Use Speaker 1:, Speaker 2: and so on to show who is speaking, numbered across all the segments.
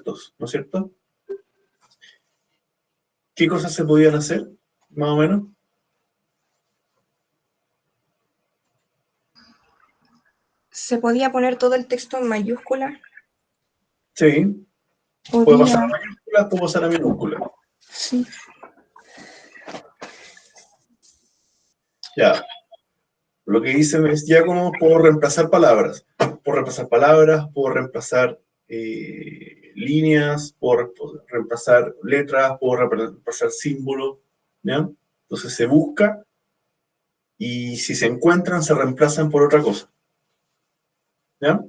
Speaker 1: textos, ¿no es cierto? ¿Qué cosas se podían hacer, más o menos?
Speaker 2: ¿Se podía poner todo el texto en mayúscula?
Speaker 1: Sí, puede pasar a mayúscula, puede pasar a minúscula.
Speaker 2: Sí.
Speaker 1: Ya. Lo que dicen es ya cómo puedo reemplazar palabras. Puedo reemplazar líneas, puedo reemplazar letras, puedo reemplazar símbolos, ¿ya? Entonces se busca y si se encuentran se reemplazan por otra cosa, ¿ya?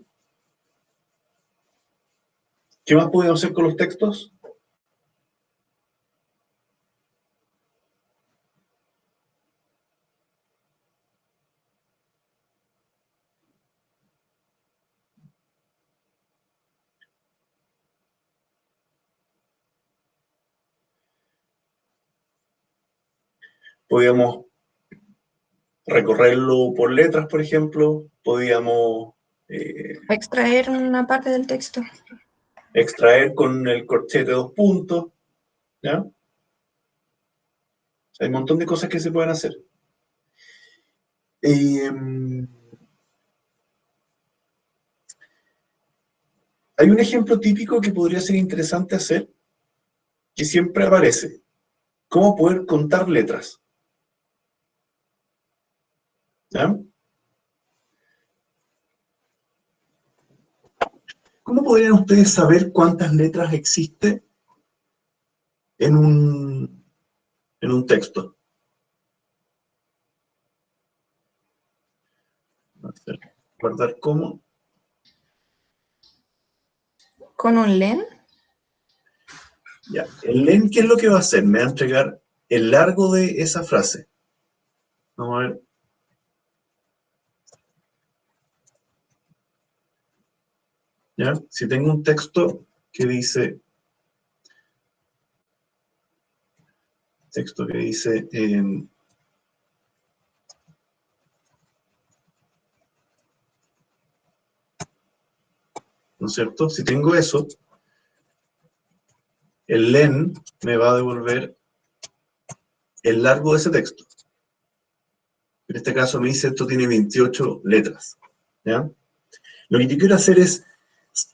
Speaker 1: ¿Qué más podemos hacer con los textos? Podíamos recorrerlo por letras, por ejemplo, podíamos
Speaker 2: Extraer una parte del texto.
Speaker 1: extraer con el corchete 2 puntos, ¿ya? Hay un montón de cosas que se pueden hacer. Hay un ejemplo típico que podría ser interesante hacer, que siempre aparece. ¿Cómo poder contar letras? ¿Ya? ¿Cómo podrían ustedes saber cuántas letras existe en un texto? Guardar cómo.
Speaker 2: ¿Con un len?
Speaker 1: Ya. El len, ¿qué es lo que va a hacer? Me va a entregar el largo de esa frase. Vamos a ver. ¿Ya? Si tengo un texto que dice, ¿no es cierto? Si tengo eso, el len me va a devolver el largo de ese texto. En este caso me dice, esto tiene 28 letras. ¿Ya? Lo que yo quiero hacer es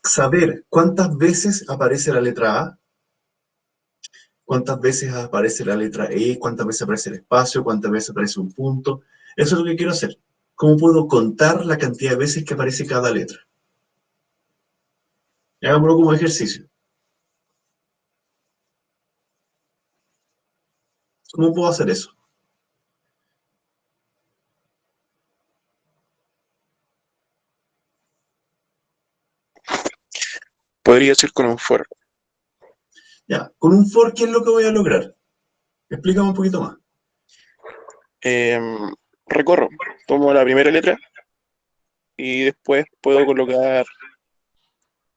Speaker 1: saber cuántas veces aparece la letra A, cuántas veces aparece la letra E, cuántas veces aparece el espacio, cuántas veces aparece un punto. Eso es lo que quiero hacer. ¿Cómo puedo contar la cantidad de veces que aparece cada letra? Y hagámoslo como ejercicio. ¿Cómo puedo hacer eso?
Speaker 3: Podría ser con un for.
Speaker 1: Ya, con un for, ¿qué es lo que voy a lograr? Explícame un poquito más.
Speaker 3: Recorro, tomo la primera letra y después puedo colocar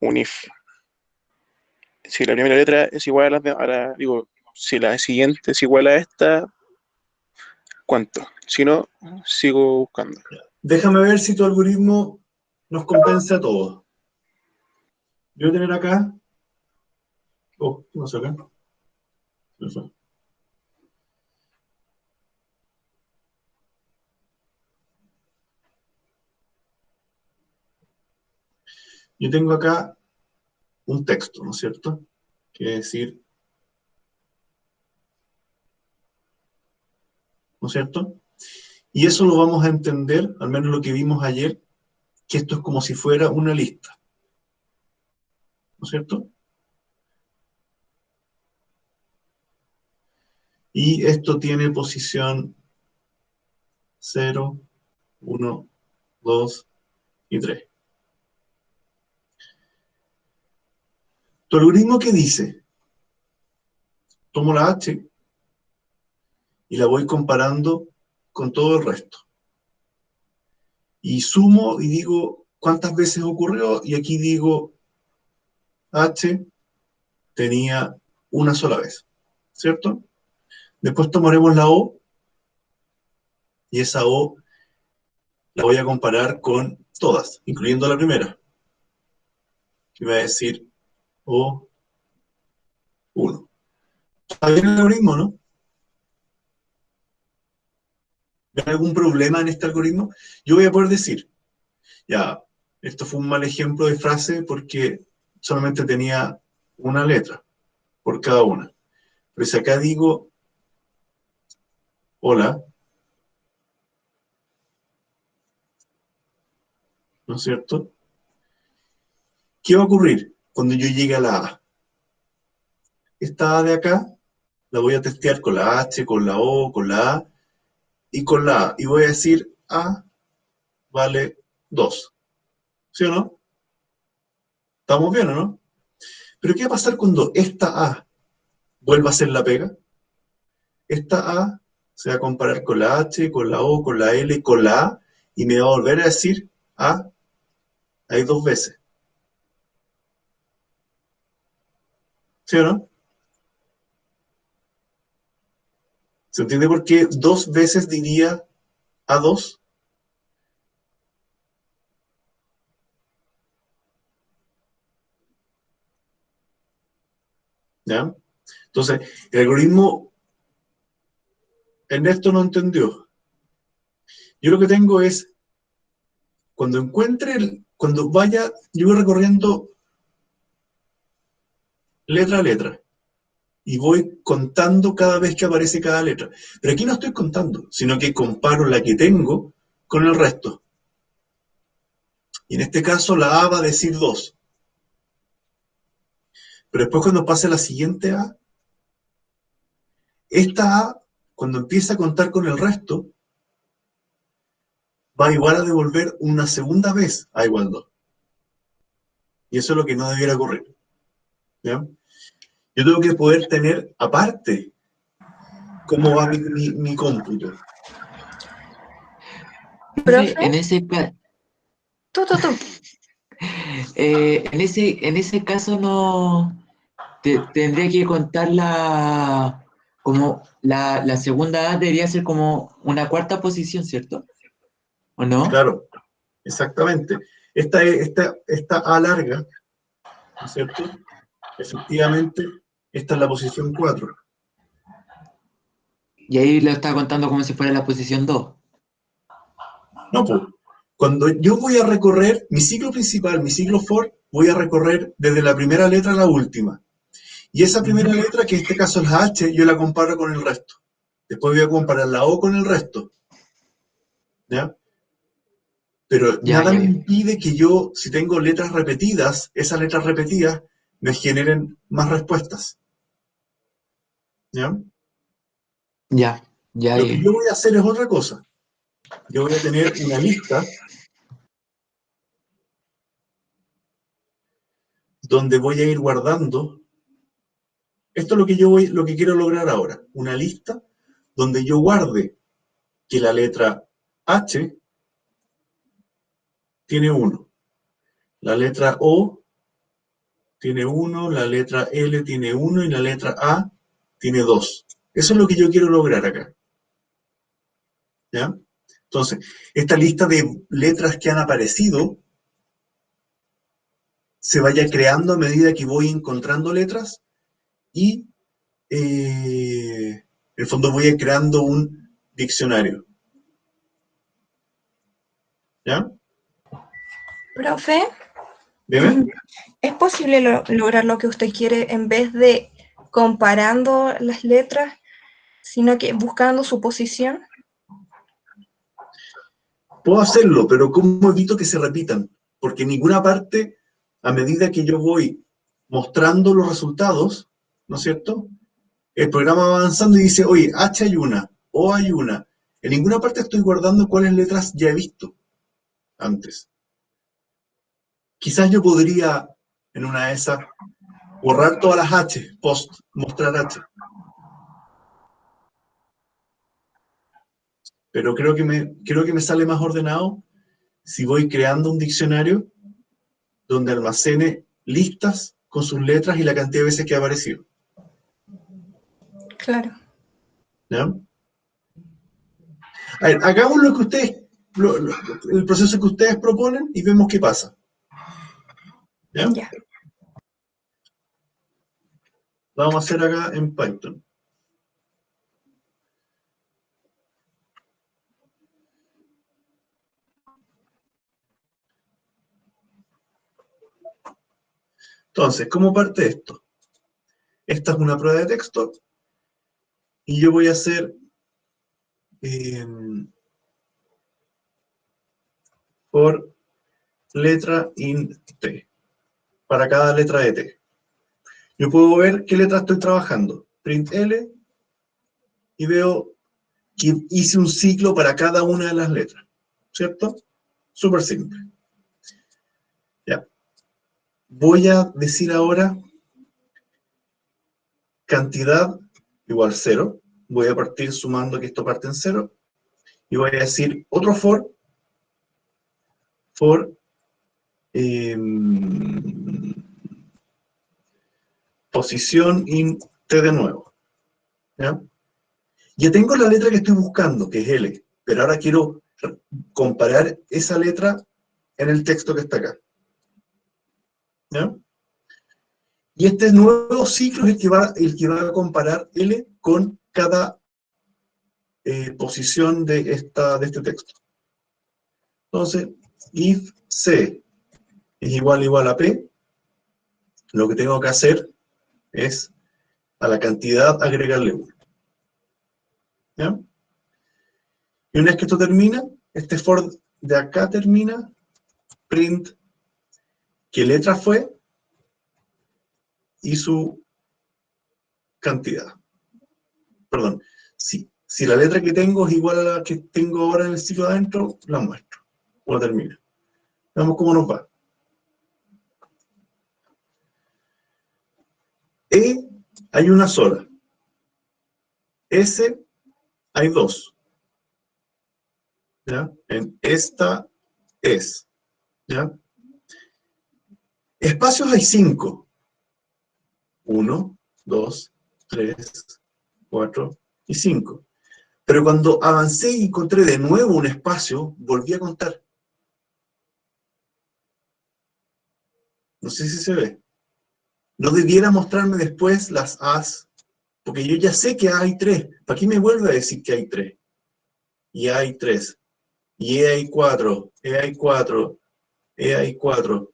Speaker 3: un if. Si la primera letra es igual digo, si la siguiente es igual a esta, ¿cuánto? Si no, sigo buscando.
Speaker 1: Déjame ver si tu algoritmo nos convence a todos. Yo voy a tener acá. Oh, ¿qué pasó acá? ¿Qué pasó? Yo tengo acá un texto, ¿no es cierto? Quiere decir, ¿no es cierto? Y eso lo vamos a entender, al menos lo que vimos ayer, que esto es como si fuera una lista, ¿no es cierto? Y esto tiene posición 0, 1, 2 y 3. ¿Tu algoritmo qué dice? Tomo la H y la voy comparando con todo el resto. Y sumo y digo cuántas veces ocurrió, y aquí digo H tenía una sola vez, ¿cierto? Después tomaremos la O, y esa O la voy a comparar con todas, incluyendo la primera, que va a decir O 1. ¿Está bien el algoritmo, no? ¿Hay algún problema en este algoritmo? Yo voy a poder decir, ya, esto fue un mal ejemplo de frase porque solamente tenía una letra por cada una. Pero si acá digo, hola, ¿no es cierto? ¿Qué va a ocurrir cuando yo llegue a la A? Esta A de acá la voy a testear con la H, con la O, con la A y con la A. Y voy a decir A vale 2. ¿Sí o no? ¿Estamos bien o no? Pero ¿qué va a pasar cuando esta A vuelva a ser la pega? Esta A se va a comparar con la H, con la O, con la L, con la A y me va a volver a decir A hay 2 veces. ¿Sí o no? ¿Se entiende por qué 2 veces diría A2? ¿Ya? Entonces, el algoritmo Ernesto no entendió. Yo lo que tengo es, cuando encuentre, cuando vaya, yo voy recorriendo letra a letra y voy contando cada vez que aparece cada letra. Pero aquí no estoy contando, sino que comparo la que tengo con el resto. Y en este caso la A va a decir 2. Pero después cuando pase la siguiente A, esta A, cuando empieza a contar con el resto, va igual a devolver una segunda vez A igual 2. Y eso es lo que no debiera ocurrir. ¿Ya? Yo tengo que poder tener aparte cómo va mi cómputo.
Speaker 2: Profe,
Speaker 4: En ese,
Speaker 2: tú.
Speaker 4: en ese caso no tendría que contar como la segunda A debería ser como una cuarta posición, ¿cierto? ¿O no?
Speaker 1: Claro, exactamente. Esta A larga, ¿no es cierto? Efectivamente, esta es la posición 4.
Speaker 4: Y ahí lo está contando como si fuera la posición 2.
Speaker 1: No, pues, cuando yo voy a recorrer mi ciclo principal, mi ciclo for, voy a recorrer desde la primera letra a la última. Y esa primera letra, que en este caso es la H, yo la comparo con el resto. Después voy a comparar la O con el resto. ¿Ya? Pero
Speaker 4: Ya,
Speaker 1: nada
Speaker 4: ya,
Speaker 1: me impide que yo, si tengo letras repetidas, esas letras repetidas me generen más respuestas. ¿Ya?
Speaker 4: ya, ya,
Speaker 1: Lo que
Speaker 4: ya.
Speaker 1: yo voy a hacer es otra cosa. Yo voy a tener una lista donde voy a ir guardando. Esto es lo que quiero lograr ahora. Una lista donde yo guarde que la letra H tiene 1, la letra O tiene 1, la letra L tiene 1 y la letra A tiene 2. Eso es lo que yo quiero lograr acá. ¿Ya? Entonces, esta lista de letras que han aparecido se vaya creando a medida que voy encontrando letras y en el fondo voy creando un diccionario. ¿Ya?
Speaker 2: Profe,
Speaker 1: ¿Dime?
Speaker 2: ¿es posible lograr lo que usted quiere en vez de comparando las letras, sino que buscando su posición?
Speaker 1: Puedo hacerlo, pero ¿cómo evito que se repitan? Porque en ninguna parte, a medida que yo voy mostrando los resultados, ¿no es cierto? El programa va avanzando y dice, oye, H hay una, O hay una. En ninguna parte estoy guardando cuáles letras ya he visto antes. Quizás yo podría, en una de esas, borrar todas las H, post, mostrar H. Pero creo que me sale más ordenado si voy creando un diccionario donde almacene listas con sus letras y la cantidad de veces que ha aparecido.
Speaker 2: Claro,
Speaker 1: ¿Ya? A ver, hagamos lo que ustedes, el proceso que ustedes proponen y vemos qué pasa. ¿Ya?
Speaker 2: ya.
Speaker 1: vamos a hacer acá en Python. Entonces, ¿cómo parte esto? Esta es una prueba de texto y yo voy a hacer por letra int t, para cada letra de t. Yo puedo ver qué letra estoy trabajando. Print L, y veo que hice un ciclo para cada una de las letras. ¿Cierto? Súper simple. Ya. Voy a decir ahora cantidad igual 0. Voy a partir sumando que esto parte en 0. Y voy a decir otro for posición int t de nuevo. ¿Ya? Ya tengo la letra que estoy buscando, que es L, pero ahora quiero comparar esa letra en el texto que está acá. ¿Ya? Y este nuevo ciclo es el que va a comparar L con cada posición de este texto. Entonces, if C es igual a P, lo que tengo que hacer es a la cantidad agregarle 1. ¿Ya? Y una vez que esto termina, este for de acá termina, print qué letra fue y su cantidad. Perdón, si la letra que tengo es igual a la que tengo ahora en el ciclo adentro, la muestro. O termina. Veamos cómo nos va. E hay una sola. S hay dos. ¿Ya? En esta es. ¿Ya? Espacios hay 5. 1, 2, 3, 4 y 5. Pero cuando avancé y encontré de nuevo un espacio, volví a contar. No sé si se ve. No debiera mostrarme después las A's, porque yo ya sé que hay 3. ¿Para qué me vuelve a decir que hay 3? Y hay 3. Y E hay 4. E hay 4. E hay 4.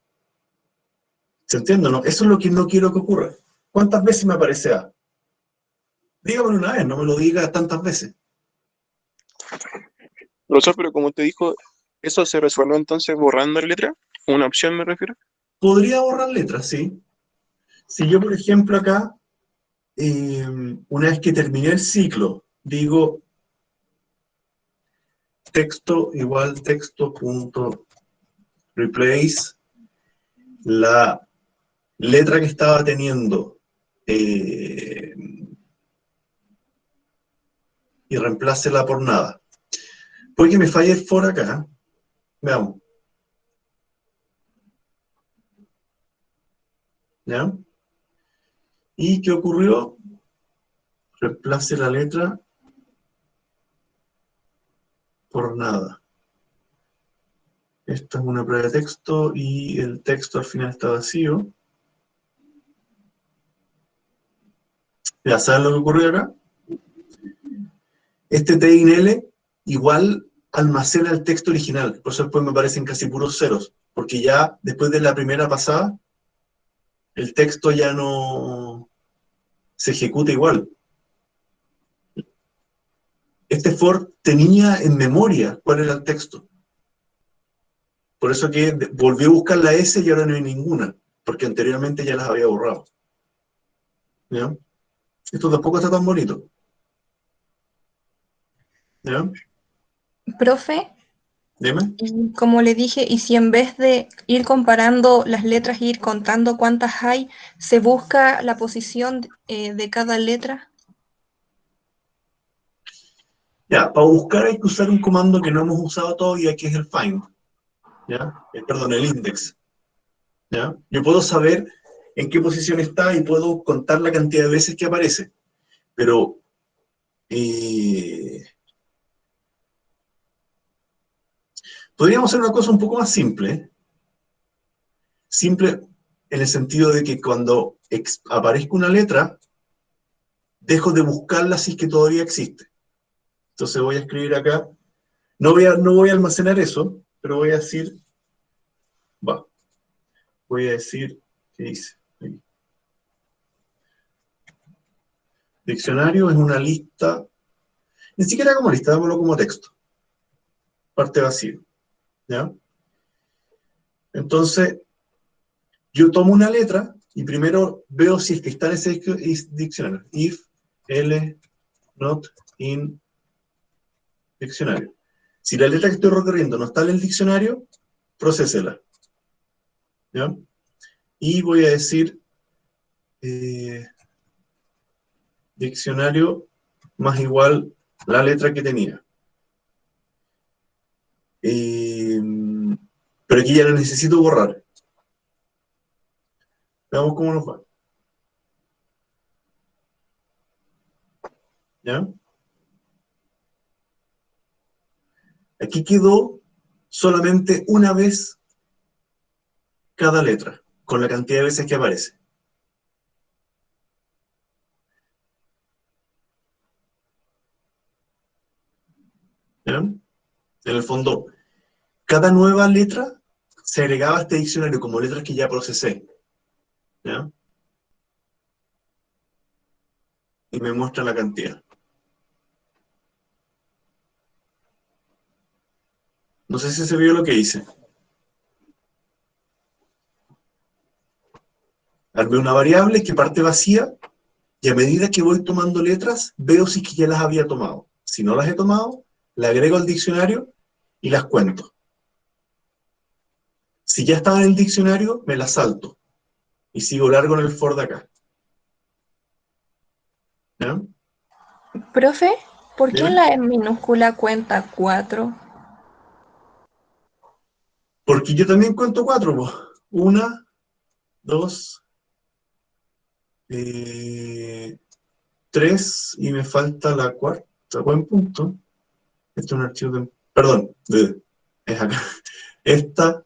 Speaker 1: ¿Se entiende, no? Eso es lo que no quiero que ocurra. ¿Cuántas veces me aparece A? Dígamelo una vez, no me lo diga tantas veces.
Speaker 3: Profesor, pero como te dijo, ¿eso se resuelve entonces borrando la letra? ¿Una opción me refiero?
Speaker 1: Podría borrar letras, sí. Si yo, por ejemplo, acá, una vez que terminé el ciclo, digo texto igual texto.replace la letra que estaba teniendo y reemplácela por nada. Puede que me falle el for acá. Veamos. ¿Ya? ¿Y qué ocurrió? Reemplace la letra por nada. Esta es una prueba de texto y el texto al final está vacío. ¿Ya saben lo que ocurrió acá? Este T in L igual almacena el texto original, por eso después me aparecen casi puros ceros, porque ya después de la primera pasada, el texto ya no se ejecuta igual. Este for tenía en memoria cuál era el texto. Por eso que volví a buscar la S y ahora no hay ninguna, porque anteriormente ya las había borrado. ¿Ya? Esto tampoco está tan bonito. ¿Ya?
Speaker 2: Profe,
Speaker 1: Dime.
Speaker 2: y como le dije, y si en vez de ir comparando las letras e ir contando cuántas hay, se busca la posición de cada letra.
Speaker 1: Ya, para buscar hay que usar un comando que no hemos usado todavía, que es el find. ¿Ya? Perdón, el index. ¿Ya? Yo puedo saber en qué posición está y puedo contar la cantidad de veces que aparece. Pero podríamos hacer una cosa un poco más simple. ¿Eh? Simple en el sentido de que cuando aparezca una letra, dejo de buscarla si es que todavía existe. Entonces voy a escribir acá, no voy a almacenar eso, pero voy a decir, voy a decir, ¿qué dice? Ahí. Diccionario es una lista, ni siquiera como lista, dámoslo como texto. Parte vacío, ¿ya? Entonces, yo tomo una letra y primero veo si es que está en ese diccionario. If, L, not in diccionario. Si la letra que estoy recorriendo no está en el diccionario, procésela, ¿ya? Y voy a decir diccionario más igual la letra que tenía. Pero aquí ya la necesito borrar. Veamos cómo nos va. ¿Ya? Aquí quedó solamente una vez cada letra, con la cantidad de veces que aparece. ¿Ya? En el fondo, cada nueva letra se agregaba a este diccionario como letras que ya procesé. ¿Ya? Y me muestra la cantidad. No sé si se vio lo que hice. Armé una variable que parte vacía y a medida que voy tomando letras, veo si es que ya las había tomado. Si no las he tomado, la agrego al diccionario y las cuento. Si ya estaba en el diccionario, me las salto y sigo largo en el for de acá. ¿Ya?
Speaker 2: Profe, ¿por qué
Speaker 1: ¿Dime?
Speaker 2: la E minúscula cuenta 4?
Speaker 1: Porque yo también cuento 4, pues. 1, 2, 3 y me falta la cuarta. Buen punto. Este es un archivo de... Perdón, es acá. Esta,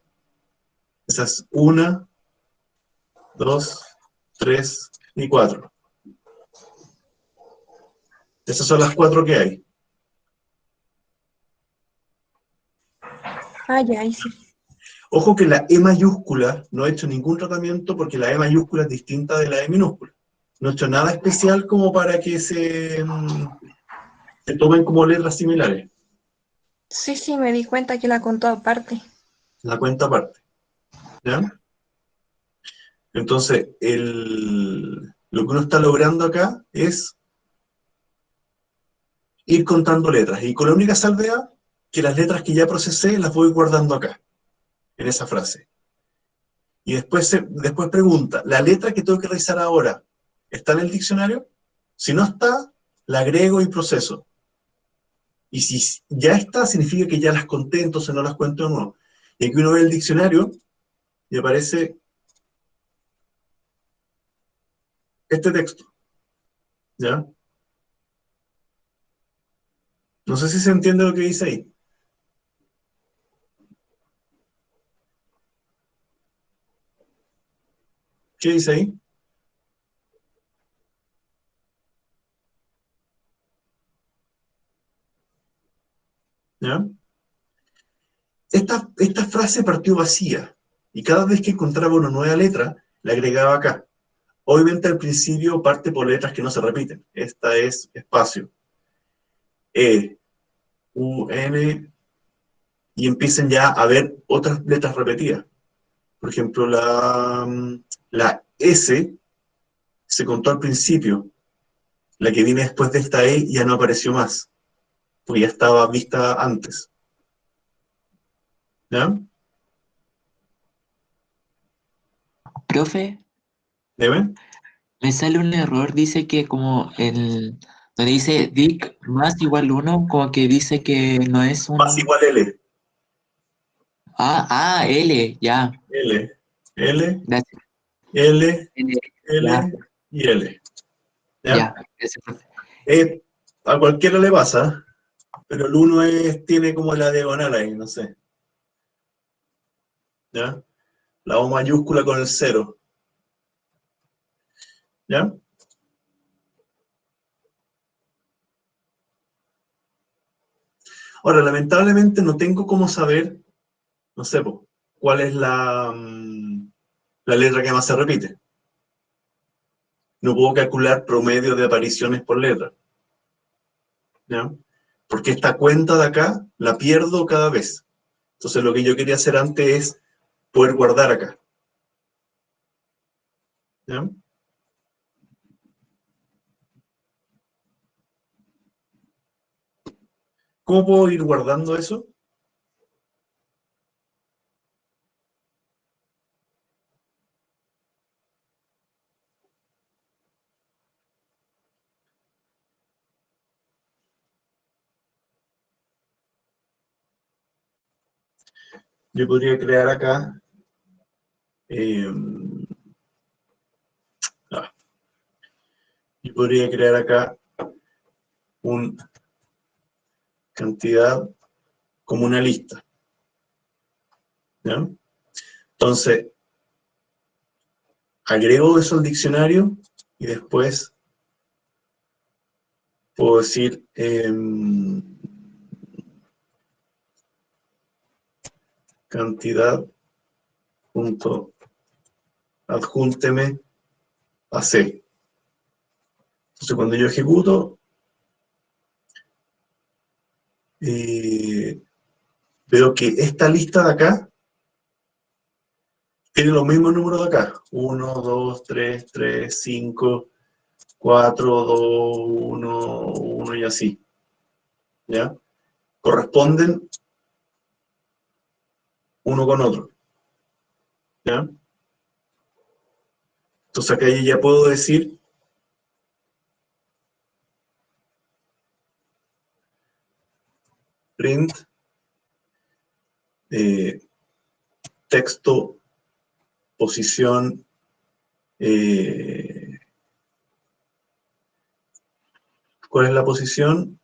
Speaker 1: esa es 1, 2, 3 y 4. Esas son las 4 que hay.
Speaker 2: Ah, ya, ahí sí.
Speaker 1: Ojo que la E mayúscula no he hecho ningún tratamiento porque la E mayúscula es distinta de la E minúscula. No he hecho nada especial como para que se tomen como letras similares.
Speaker 2: Sí, sí, me di cuenta que la contó aparte.
Speaker 1: La cuenta aparte. ¿Ya? Entonces, lo que uno está logrando acá es ir contando letras. Y con la única salvedad que las letras que ya procesé las voy guardando acá, en esa frase. Y después pregunta, ¿la letra que tengo que revisar ahora está en el diccionario? Si no está, la agrego y proceso. Y si ya está, significa que ya las conté, entonces no las cuento de nuevo. Y aquí uno ve el diccionario y aparece este texto. ¿Ya? No sé si se entiende lo que dice ahí. ¿Qué dice ahí? ¿Ya? Esta frase partió vacía y cada vez que encontraba una nueva letra, la agregaba acá. Obviamente al principio parte por letras que no se repiten. Esta es espacio. E, U, N, y empiezan ya a ver otras letras repetidas. Por ejemplo, la S se contó al principio. La que viene después de esta E ya no apareció más, porque ya estaba vista antes. ¿Ya?
Speaker 4: Profe,
Speaker 1: ¿Debe?
Speaker 4: me sale un error, dice que como donde dice dic más igual 1, como que dice que no es
Speaker 1: Más
Speaker 4: un...
Speaker 1: igual L.
Speaker 4: L, ya,
Speaker 1: L. L,
Speaker 4: gracias.
Speaker 1: L,
Speaker 4: L, ya,
Speaker 1: L y L. ¿Ya?
Speaker 4: ya, gracias, profe.
Speaker 1: A cualquiera le pasa, pero el 1 tiene como la diagonal ahí, no sé. ¿Ya? La O mayúscula con el 0. ¿Ya? Ahora, lamentablemente no tengo cómo saber, no sé, po, cuál es la letra que más se repite. No puedo calcular promedio de apariciones por letra, ¿ya? Porque esta cuenta de acá la pierdo cada vez. Entonces lo que yo quería hacer antes es poder guardar acá, ¿ya? ¿Cómo puedo ir guardando eso? Yo podría crear acá yo podría crear acá una cantidad como una lista, ¿ya? Entonces, agrego eso al diccionario y después puedo decir cantidad punto adjúnteme a C. Entonces, cuando yo ejecuto, veo que esta lista de acá tiene los mismos números de acá. 1, 2, 3, 3, 5, 4, 2, 1, 1 y así. ¿Ya? Corresponden uno con otro. ¿Ya? Entonces acá ya puedo decir print texto posición ¿cuál es la posición?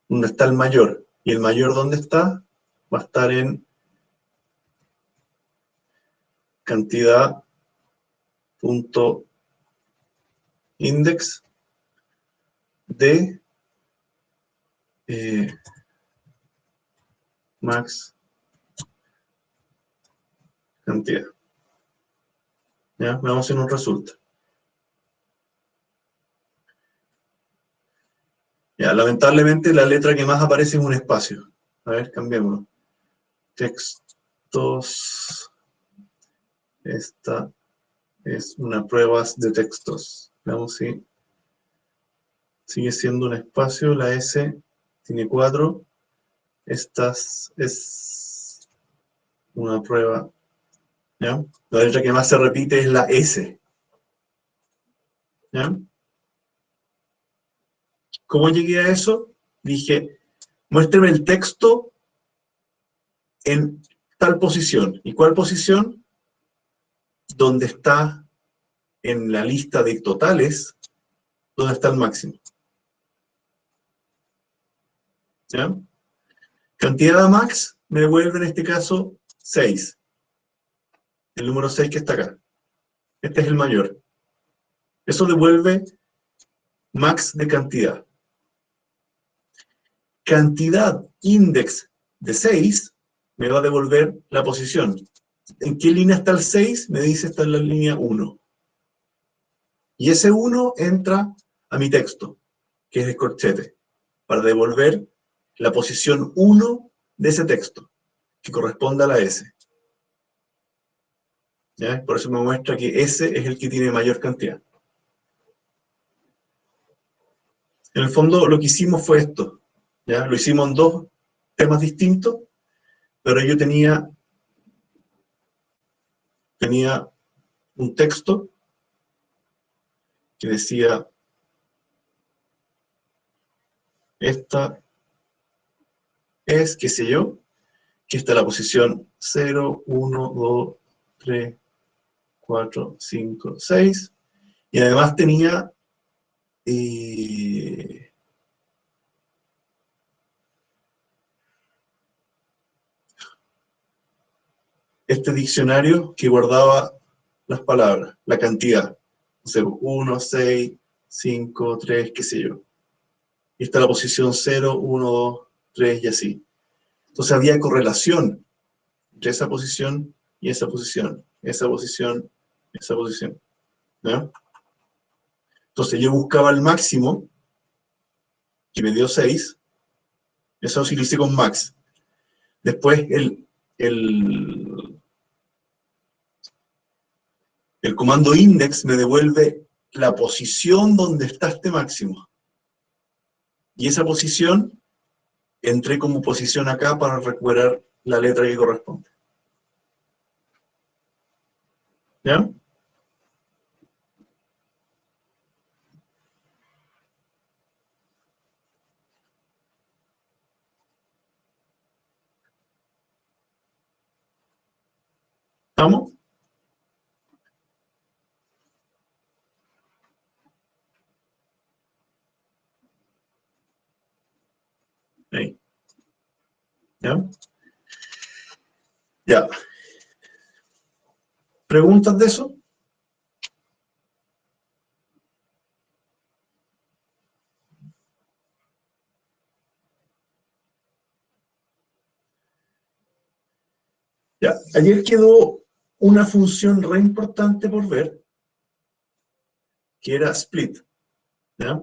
Speaker 1: Donde está el mayor. ¿Y el mayor dónde está? Va a estar en cantidad punto index de max cantidad. ¿Ya? Veamos si nos resulta. Ya, lamentablemente la letra que más aparece es un espacio. A ver, cambiémoslo. Textos. Esta es una prueba de textos. Veamos si sigue siendo un espacio. La S tiene 4. Esta es una prueba. ¿Ya? La letra que más se repite es la S. ¿Ya? ¿Cómo llegué a eso? Dije, muéstrame el texto en tal posición. ¿Y cuál posición? Donde está en la lista de totales, donde está el máximo. ¿Ya? Cantidad max me devuelve en este caso 6. El número 6 que está acá. Este es el mayor. Eso devuelve max de cantidad. Cantidad index de 6 me va a devolver la posición. ¿En qué línea está el 6? Me dice está en la línea 1. Y ese 1 entra a mi texto, que es el corchete, para devolver la posición 1 de ese texto, que corresponde a la S. ¿Ya? Por eso me muestra que S es el que tiene mayor cantidad. En el fondo lo que hicimos fue esto. ¿Ya? Lo hicimos en dos temas distintos, pero yo tenía un texto que decía esta es, qué sé yo, que está en la posición 0, 1, 2, 3, 4, 5, 6, y además tenía este diccionario que guardaba las palabras, la cantidad. O sea, 1, 6, 5, 3, qué sé yo. Y está la posición 0, 1, 2, 3 y así. Entonces había correlación entre esa posición y esa posición, esa posición, esa posición. ¿Ya? Entonces yo buscaba el máximo, que me dio 6, eso sí lo hice con max. Después el comando index me devuelve la posición donde está este máximo. Y esa posición entré como posición acá para recuperar la letra que corresponde. ¿Ya? ¿Estamos? Ahí. ¿Ya? Ya. ¿Preguntas de eso? Ya. Ayer quedó una función re importante por ver, que era split. ¿Ya?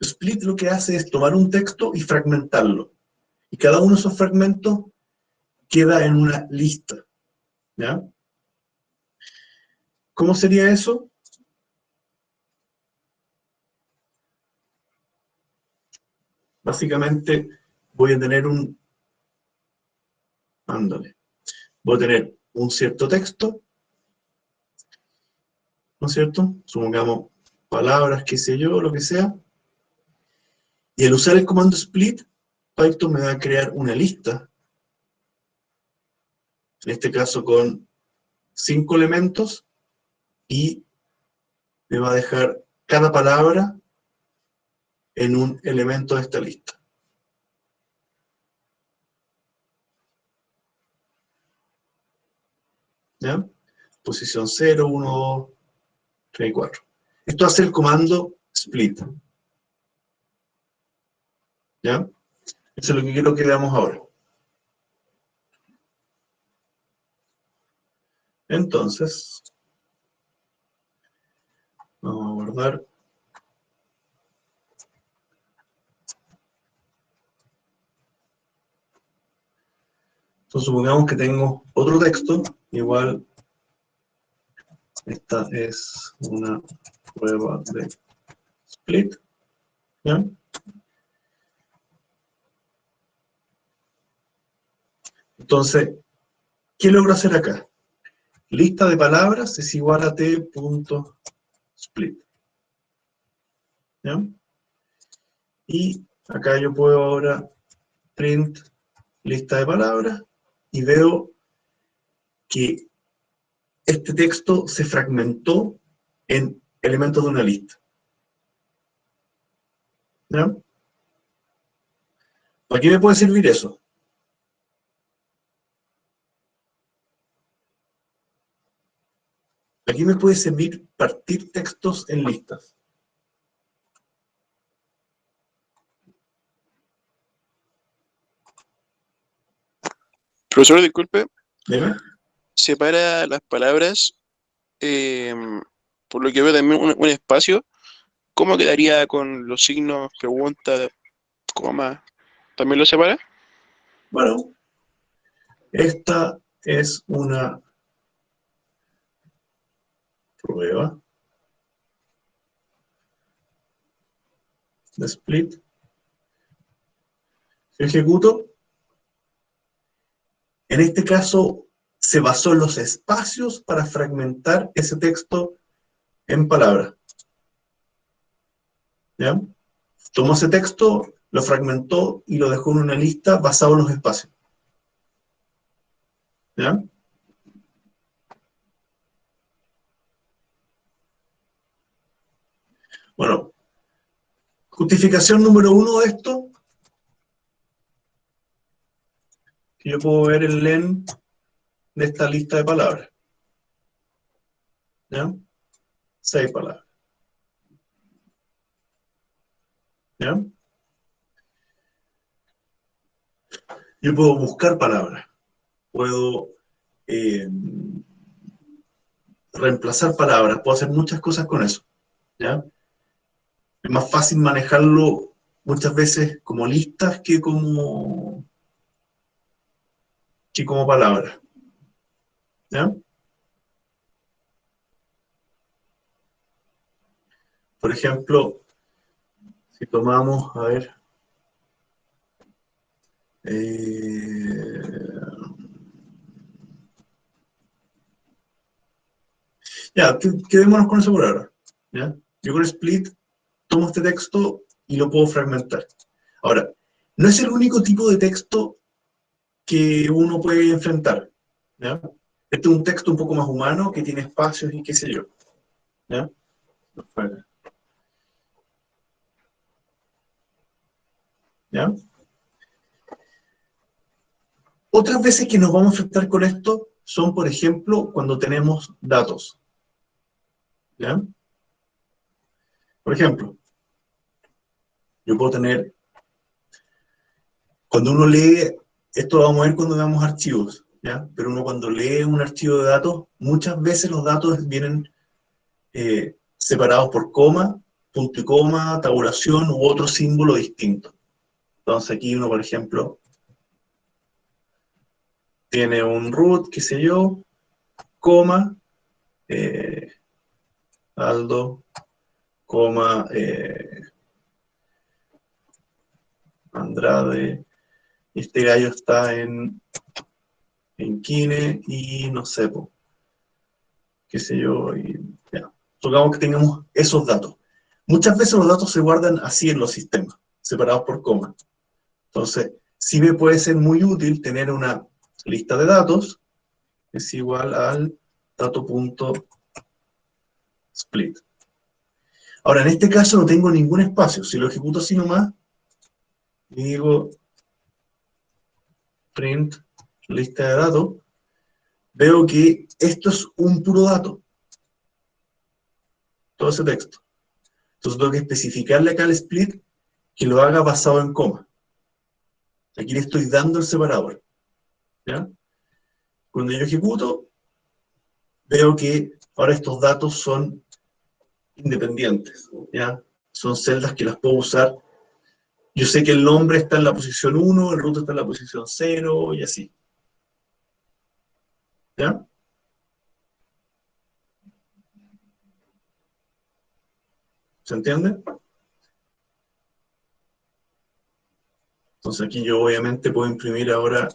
Speaker 1: Split lo que hace es tomar un texto y fragmentarlo. Y cada uno de esos fragmentos queda en una lista. ¿Ya? ¿Cómo sería eso? Básicamente voy a tener voy a tener un cierto texto, ¿no es cierto? Supongamos palabras, qué sé yo, lo que sea. Y al usar el comando split, Python me va a crear una lista, en este caso con 5 elementos, y me va a dejar cada palabra en un elemento de esta lista. ¿Ya? Posición 0, 1, 2, 3 y 4. Esto hace el comando split. ¿Ya? Eso es lo que quiero que veamos ahora. Entonces, vamos a guardar. Entonces, supongamos que tengo otro texto, igual esta es una prueba de split. ¿Ya? Entonces, ¿qué logro hacer acá? Lista de palabras es igual a t.split. ¿Ya? Y acá yo puedo ahora print lista de palabras y veo que este texto se fragmentó en elementos de una lista. ¿Ya? ¿Para qué me puede servir eso? Aquí me puede servir partir textos en listas.
Speaker 3: Profesor, disculpe,
Speaker 1: ¿Dime?
Speaker 3: separa las palabras, por lo que veo también un espacio. ¿Cómo quedaría con los signos, pregunta, coma? ¿También lo separa?
Speaker 1: Bueno, esta es una prueba de split. Si ejecuto, en este caso se basó en los espacios para fragmentar ese texto en palabras. ¿Ya? Tomó ese texto, lo fragmentó y lo dejó en una lista basado en los espacios. ¿Ya? Bueno, justificación número 1 de esto, que yo puedo ver el len de esta lista de palabras. ¿Ya? 6 palabras. ¿Ya? Yo puedo buscar palabras, puedo reemplazar palabras, puedo hacer muchas cosas con eso, ¿ya? Es más fácil manejarlo muchas veces como listas que como palabras, ¿ya? Por ejemplo, si tomamos, a ver, ya, quedémonos con eso por ahora, ¿ya? Yo con Split tomo este texto y lo puedo fragmentar. Ahora, no es el único tipo de texto que uno puede enfrentar, ¿ya? Este es un texto un poco más humano, que tiene espacios y qué sé yo, ¿ya? ¿Ya? Otras veces que nos vamos a enfrentar con esto son, por ejemplo, cuando tenemos datos, ¿ya? Por ejemplo, yo puedo tener, cuando uno lee, esto lo vamos a ver cuando veamos archivos, ¿ya? Pero uno cuando lee un archivo de datos, muchas veces los datos vienen separados por coma, punto y coma, tabulación u otro símbolo distinto. Entonces aquí uno, por ejemplo, tiene un root, qué sé yo, coma, Aldo, coma, Andrade, este gallo está en Kine y no sé, po, qué sé yo, y ya. Supongamos que tengamos esos datos. Muchas veces los datos se guardan así en los sistemas, separados por coma. Entonces, sí me puede ser muy útil tener una lista de datos, es igual al dato.split. Ahora, en este caso no tengo ningún espacio. Si lo ejecuto así nomás, y digo print lista de datos, veo que esto es un puro dato, todo ese texto. Entonces tengo que especificarle acá al split que lo haga basado en coma. Aquí le estoy dando el separador, ¿ya? Cuando yo ejecuto, veo que ahora estos datos son independientes, ¿ya? Son celdas que las puedo usar. Yo sé que el nombre está en la posición 1, el root está en la posición 0 y así, ¿ya? ¿Se entiende? Entonces aquí yo obviamente puedo imprimir ahora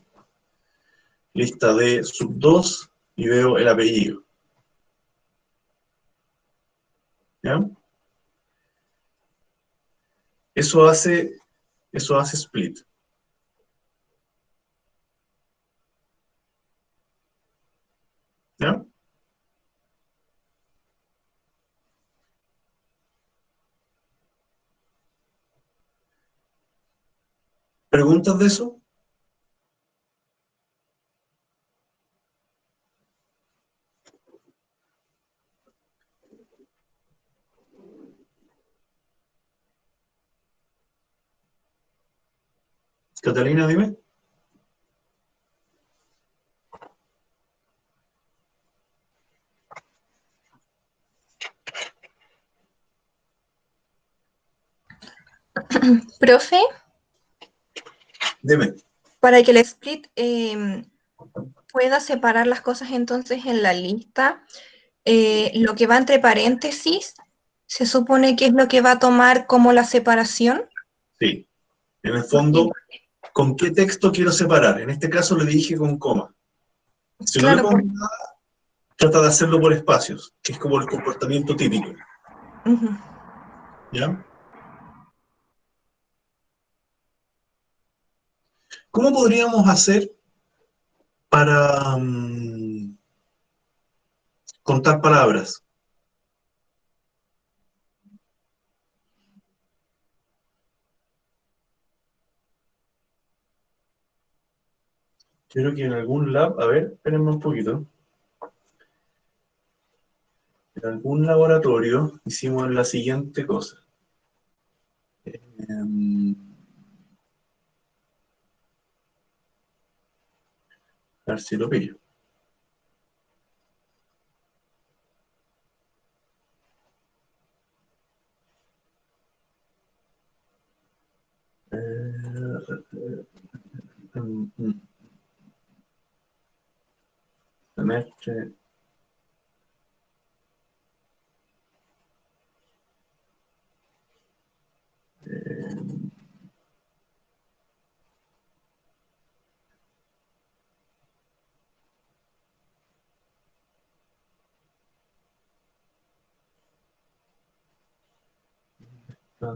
Speaker 1: lista de sub 2 y veo el apellido, ¿ya? Eso hace split, ¿ya? ¿Preguntas de eso? Catalina, dime.
Speaker 2: Profe,
Speaker 1: Dime.
Speaker 2: para que el split pueda separar las cosas entonces en la lista, lo que va entre paréntesis, se supone que es lo que va a tomar como la separación.
Speaker 1: Sí. En el fondo, ¿con qué texto quiero separar? En este caso le dije con coma. Si no le
Speaker 2: Claro,
Speaker 1: pongo nada, trata de hacerlo por espacios, que es como el comportamiento típico,
Speaker 2: ujú.
Speaker 1: ¿ya? ¿Cómo podríamos hacer para contar palabras? Quiero que en algún lab, a ver, espérenme un poquito. En algún laboratorio hicimos la siguiente cosa. Em, A ver si lo pillo. Semestre.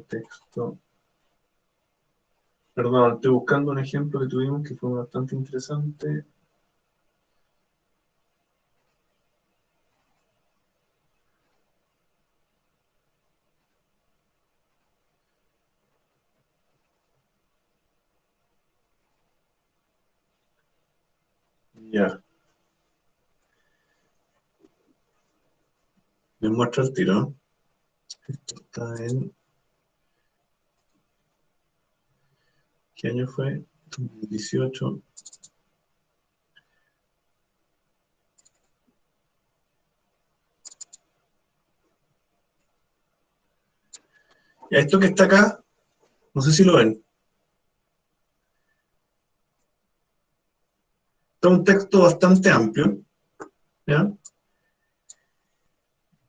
Speaker 1: Texto. Perdón, estoy buscando un ejemplo que tuvimos que fue bastante interesante. Ya. Me muestra el tiro. Esto está en... ¿Qué año fue? 2018. Ya, esto que está acá, no sé si lo ven. Está un texto bastante amplio. ¿Ya?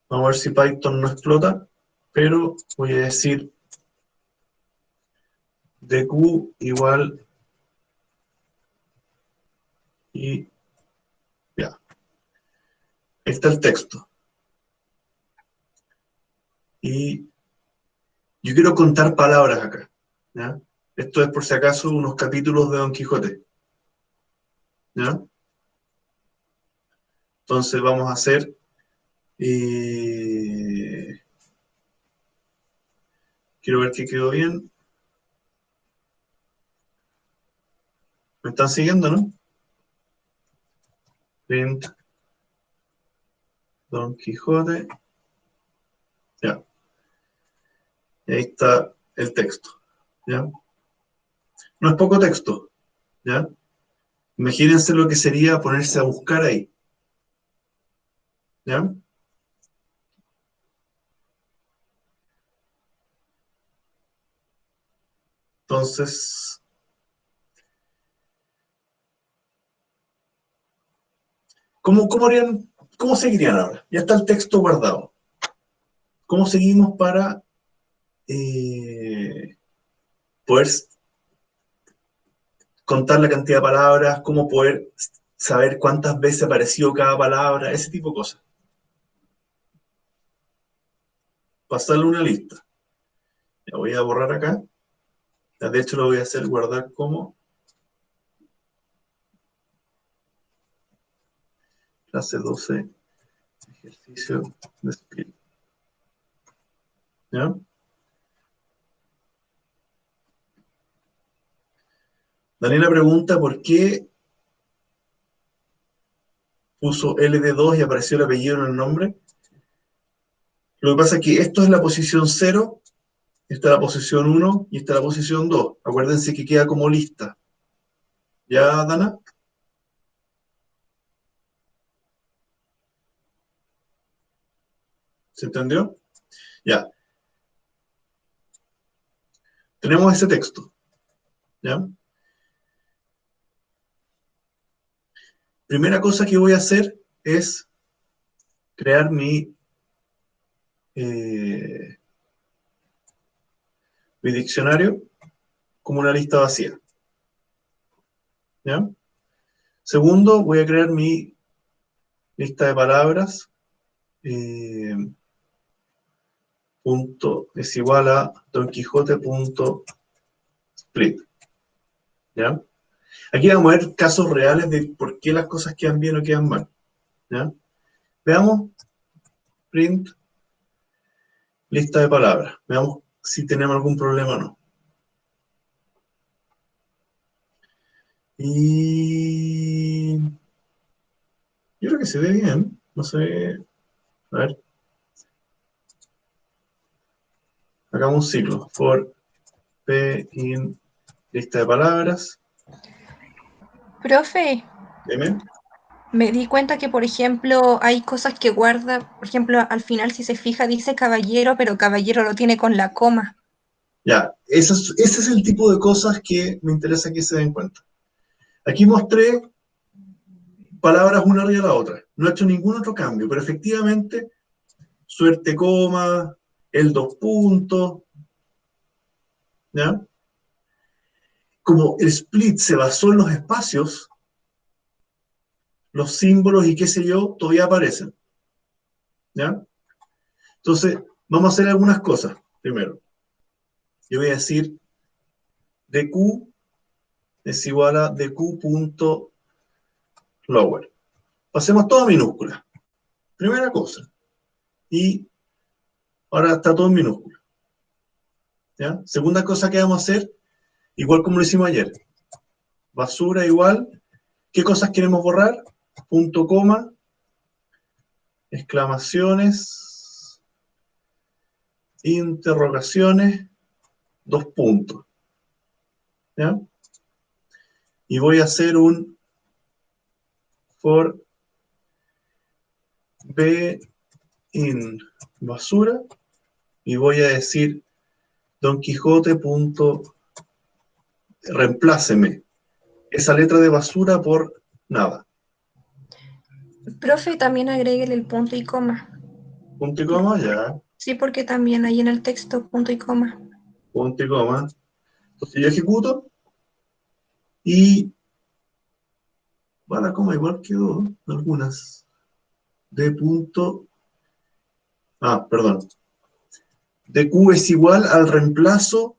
Speaker 1: Vamos a ver si Python no explota, pero voy a decir dq igual y ya. Ahí está el texto. Y yo quiero contar palabras acá. ¿Ya? Esto es por si acaso unos capítulos de Don Quijote. ¿Ya? Entonces vamos a hacer... quiero ver que quedó bien. ¿Me están siguiendo, no? Print Don Quijote. Ya. Y ahí está el texto. ¿Ya? No es poco texto. ¿Ya? Imagínense lo que sería ponerse a buscar ahí. ¿Ya? Entonces, ¿cómo seguirían ahora? Ya está el texto guardado. ¿Cómo seguimos para poder contar la cantidad de palabras? ¿Cómo poder saber cuántas veces apareció cada palabra? Ese tipo de cosas. Pasarle una lista. La voy a borrar acá. De hecho, lo voy a hacer guardar como clase 12, ejercicio de split. ¿Ya? Daniela pregunta por qué puso LD2 y apareció el apellido en el nombre. Lo que pasa es que esto es la posición 0, esta es la posición 1 y esta es la posición 2. Acuérdense que queda como lista. ¿Ya, Dana? ¿Se entendió? Ya. Tenemos ese texto. ¿Ya? Primera cosa que voy a hacer es crear eh, mi diccionario como una lista vacía. ¿Ya? Segundo, voy a crear mi lista de palabras. Punto es igual a donquijote.split. ¿Ya? Aquí vamos a ver casos reales de por qué las cosas quedan bien o quedan mal. ¿Ya? Veamos, print, lista de palabras. Veamos si tenemos algún problema o no. Y yo creo que se ve bien. No sé. A ver. Hagamos un ciclo. For p in lista de palabras.
Speaker 2: Profe,
Speaker 1: Dime.
Speaker 2: Me di cuenta que, por ejemplo, hay cosas que guarda, por ejemplo, al final, si se fija, dice caballero, pero caballero lo tiene con la coma.
Speaker 1: Ya, ese es el tipo de cosas que me interesa que se den cuenta. Aquí mostré palabras una arriba de la otra. No he hecho ningún otro cambio, pero efectivamente, suerte coma, el dos puntos, ¿ya? Como el split se basó en los espacios, los símbolos y qué sé yo, todavía aparecen, ¿ya? Entonces, vamos a hacer algunas cosas. Primero, yo voy a decir dq es igual a dq.lower. Pasemos todo a minúscula. Primera cosa. Y ahora está todo en minúscula, ¿ya? Segunda cosa que vamos a hacer, igual como lo hicimos ayer. Basura igual. ¿Qué cosas queremos borrar? Punto coma, exclamaciones, interrogaciones, dos puntos, ¿ya? Y voy a hacer un for b in basura y voy a decir Don Quijote punto reempláceme esa letra de basura por nada.
Speaker 2: Profe, también agréguele el punto y coma.
Speaker 1: Punto y coma, ya.
Speaker 2: Sí, porque también hay en el texto punto y coma.
Speaker 1: Punto y coma. Entonces yo ejecuto y va la coma igual quedó algunas. D punto. Perdón. DQ es igual al reemplazo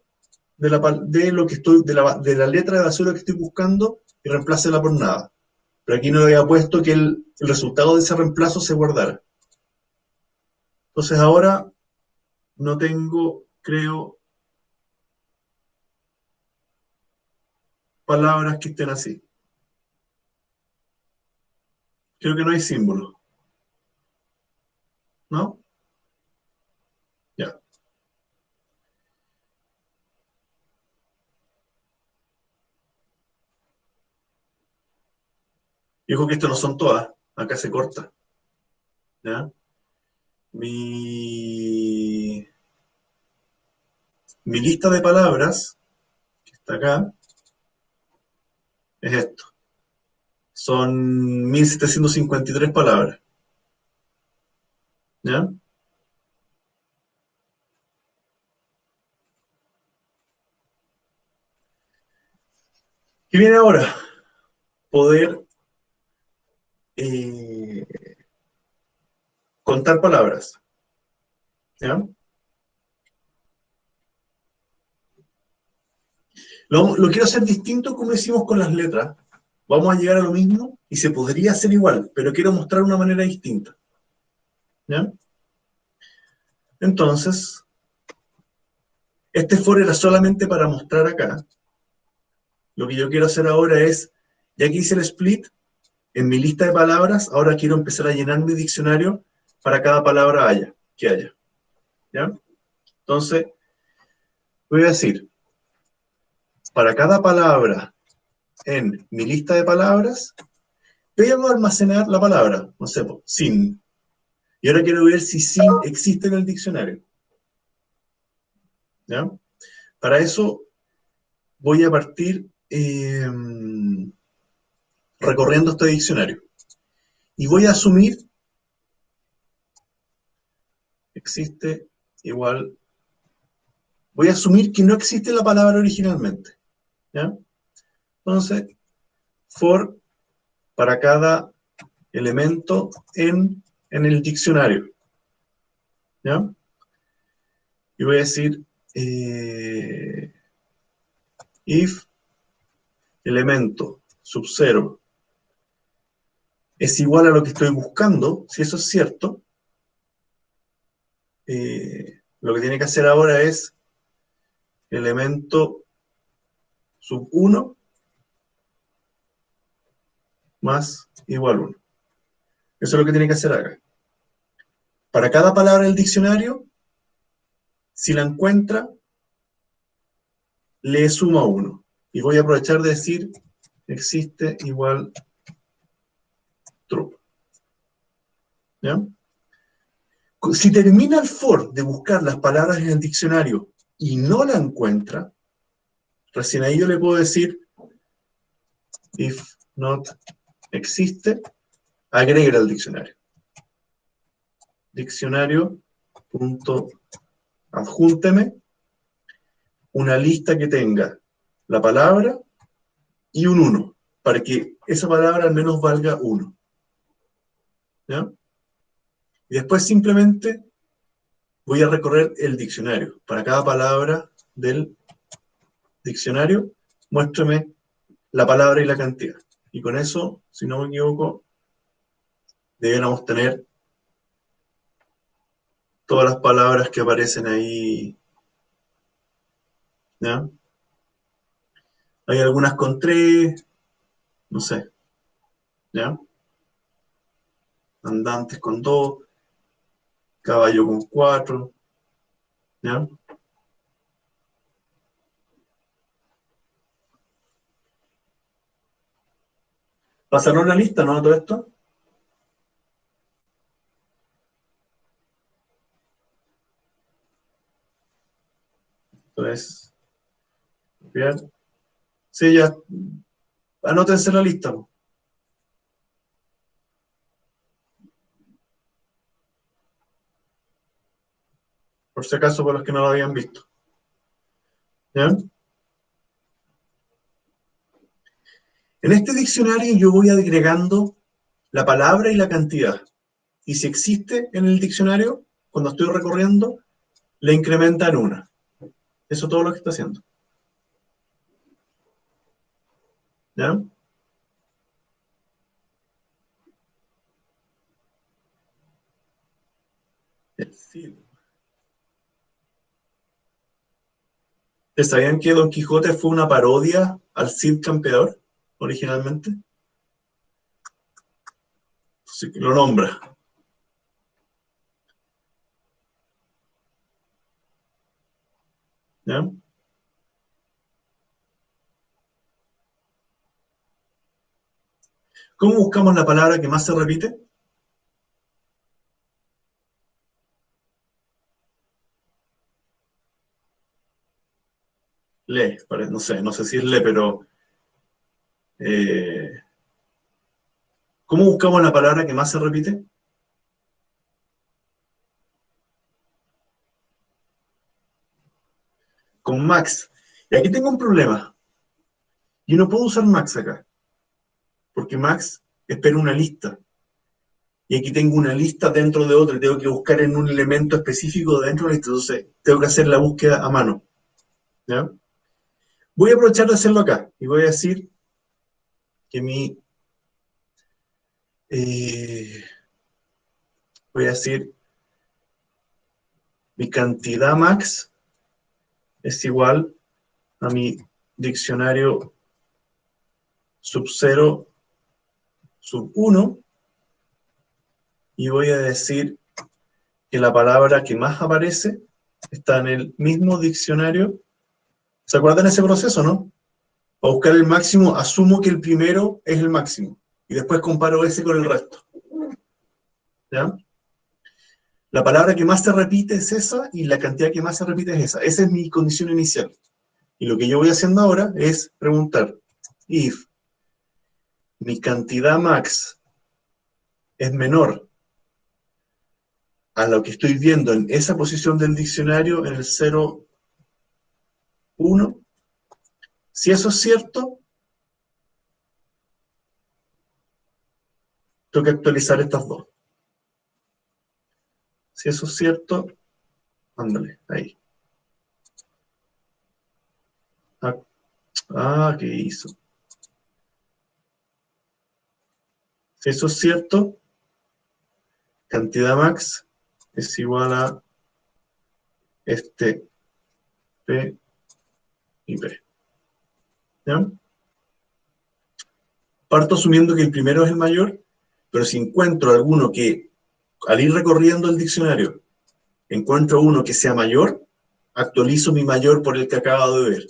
Speaker 1: de lo que estoy, de la letra de basura que estoy buscando y reemplácela por nada. Pero aquí no le había puesto que el resultado de ese reemplazo se guardara. Entonces ahora no tengo, creo, palabras que estén así. Creo que no hay símbolo. ¿No? Ya. Dijo que esto no son todas. Acá se corta. ¿Ya? Mi, mi lista de palabras, que está acá, es esto. Son 1753 palabras. ¿Ya? ¿Qué viene ahora? Poder eh, contar palabras. ¿Ya? Lo quiero hacer distinto como hicimos con las letras. Vamos a llegar a lo mismo y se podría hacer igual, pero quiero mostrar una manera distinta. ¿Ya? Entonces, este for era solamente para mostrar acá. Lo que yo quiero hacer ahora es, ya que hice el split, en mi lista de palabras, ahora quiero empezar a llenar mi diccionario para cada palabra que haya. ¿Ya? Entonces, voy a decir, para cada palabra en mi lista de palabras, voy a almacenar la palabra, no sé, sin. Y ahora quiero ver si sin existe en el diccionario. ¿Ya? Para eso voy a partir recorriendo este diccionario. Y voy a asumir existe igual. Voy a asumir que no existe la palabra originalmente. ¿Ya? Entonces, for para cada elemento en el diccionario. ¿Ya? Y voy a decir if elemento sub 0 es igual a lo que estoy buscando, si eso es cierto, lo que tiene que hacer ahora es elemento sub 1 más igual 1. Eso es lo que tiene que hacer acá. Para cada palabra del diccionario, si la encuentra, le suma 1. Y voy a aprovechar de decir existe igual true. ¿Ya? Si termina el for de buscar las palabras en el diccionario y no la encuentra, recién ahí yo le puedo decir if not existe, agrega al diccionario. Diccionario.adjúnteme una lista que tenga la palabra y un 1, para que esa palabra al menos valga 1. ¿Ya? Y después simplemente voy a recorrer el diccionario. Para cada palabra del diccionario, muéstrame la palabra y la cantidad. Y con eso, si no me equivoco, deberíamos tener todas las palabras que aparecen ahí. ¿Ya? Hay algunas con 3, no sé. ¿Ya? Andantes con 2, caballo con 4. ¿Ya? ¿Pasaron la lista, no? Todo esto. Entonces, bien. Sí, ya. Anótense la lista. Por si acaso, para los que no lo habían visto. ¿Ya? En este diccionario yo voy agregando la palabra y la cantidad. Y si existe en el diccionario, cuando estoy recorriendo, le incrementa en 1. Eso es todo lo que está haciendo. ¿Ya? Sí. ¿Ustedes sabían que Don Quijote fue una parodia al Cid Campeador, originalmente? Sí, lo nombra. ¿Ya? ¿Cómo buscamos la palabra que más se repite? Le, no sé si es le, pero ¿cómo buscamos la palabra que más se repite? Con max. Y aquí tengo un problema. Yo no puedo usar max acá, porque max espera una lista. Y aquí tengo una lista dentro de otra, y tengo que buscar en un elemento específico dentro de la lista. Entonces, tengo que hacer la búsqueda a mano. ¿Ya? Voy a aprovechar de hacerlo acá, y voy a decir que voy a decir, mi cantidad max es igual a mi diccionario sub 0 sub 1, y voy a decir que la palabra que más aparece está en el mismo diccionario. ¿Se acuerdan ese proceso, no? Para buscar el máximo, asumo que el primero es el máximo, y después comparo ese con el resto. ¿Ya? La palabra que más se repite es esa, y la cantidad que más se repite es esa. Esa es mi condición inicial. Y lo que yo voy haciendo ahora es preguntar, if mi cantidad max es menor a lo que estoy viendo en esa posición del diccionario, en el 0, 1, si eso es cierto, tengo que actualizar estas dos. Si eso es cierto, ándale, ahí. ¿Qué hizo? Si eso es cierto, cantidad max es igual a este P y P. ¿Ya? Parto asumiendo que el primero es el mayor, pero si encuentro alguno que, al ir recorriendo el diccionario, encuentro uno que sea mayor, actualizo mi mayor por el que acabo de ver.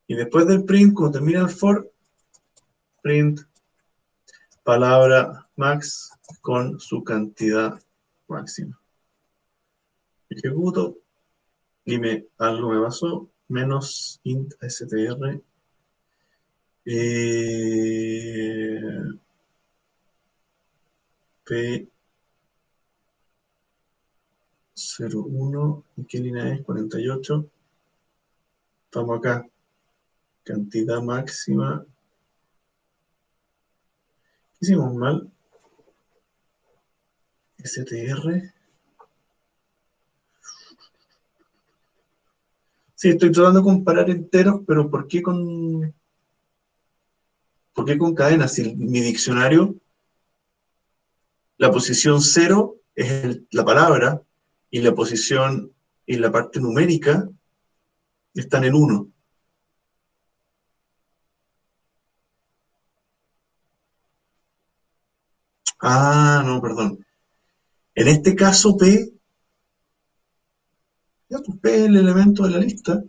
Speaker 1: Y después del print, cuando termina el for, print palabra max con su cantidad máxima. Ejecuto y algo me pasó, menos int str P01, ¿y qué línea es? 48. Estamos acá. Cantidad máxima. ¿Qué hicimos mal? str. Sí, estoy tratando de comparar enteros, pero ¿por qué con cadenas? Si mi diccionario, la posición 0 es la palabra, y la posición y la parte numérica están en 1. Ah, no, perdón. En este caso, P, ya, pues P es el elemento de la lista.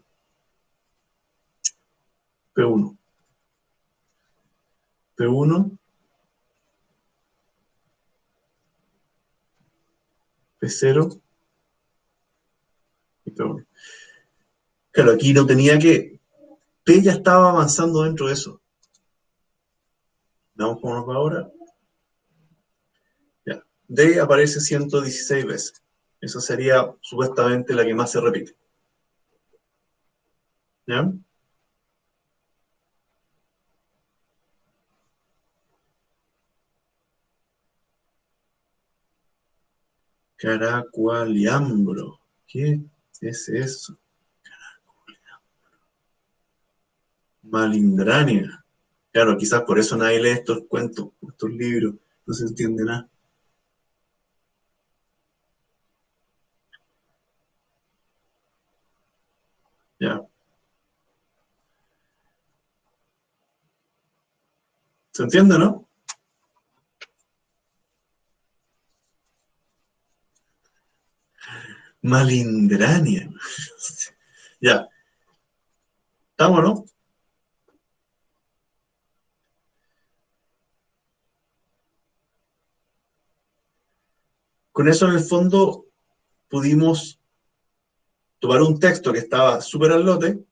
Speaker 1: P1. P1, P0 y P1. Claro, aquí no tenía que... P ya estaba avanzando dentro de eso. Veamos cómo nos va ahora. Ya. D aparece 116 veces. Esa sería supuestamente la que más se repite. ¿Ya? Caracualiambro. ¿Qué es eso? Malindrania. Claro, quizás por eso nadie lee estos cuentos, estos libros. No se entiende nada. Ya. ¿Se entiende, no? Malindrania. Ya. ¿Estamos, no? Con eso, en el fondo, pudimos tomar un texto que estaba súper al lote.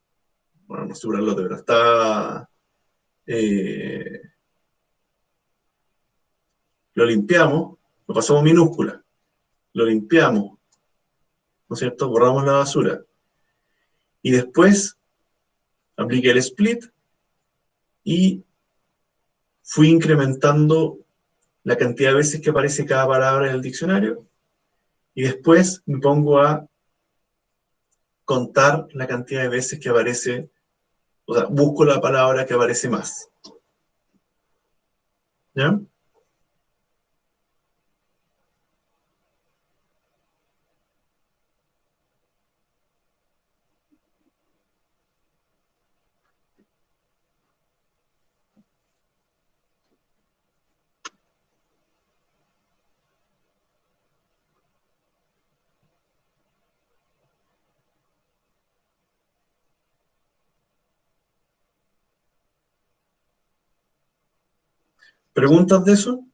Speaker 1: Bueno, no súper al lote, pero estaba... lo limpiamos, lo pasamos minúscula, lo limpiamos, ¿no es cierto? Borramos la basura. Y después apliqué el split y fui incrementando la cantidad de veces que aparece cada palabra en el diccionario, y después me pongo a contar la cantidad de veces que aparece, o sea, busco la palabra que aparece más. ¿Ya? ¿Preguntas de eso?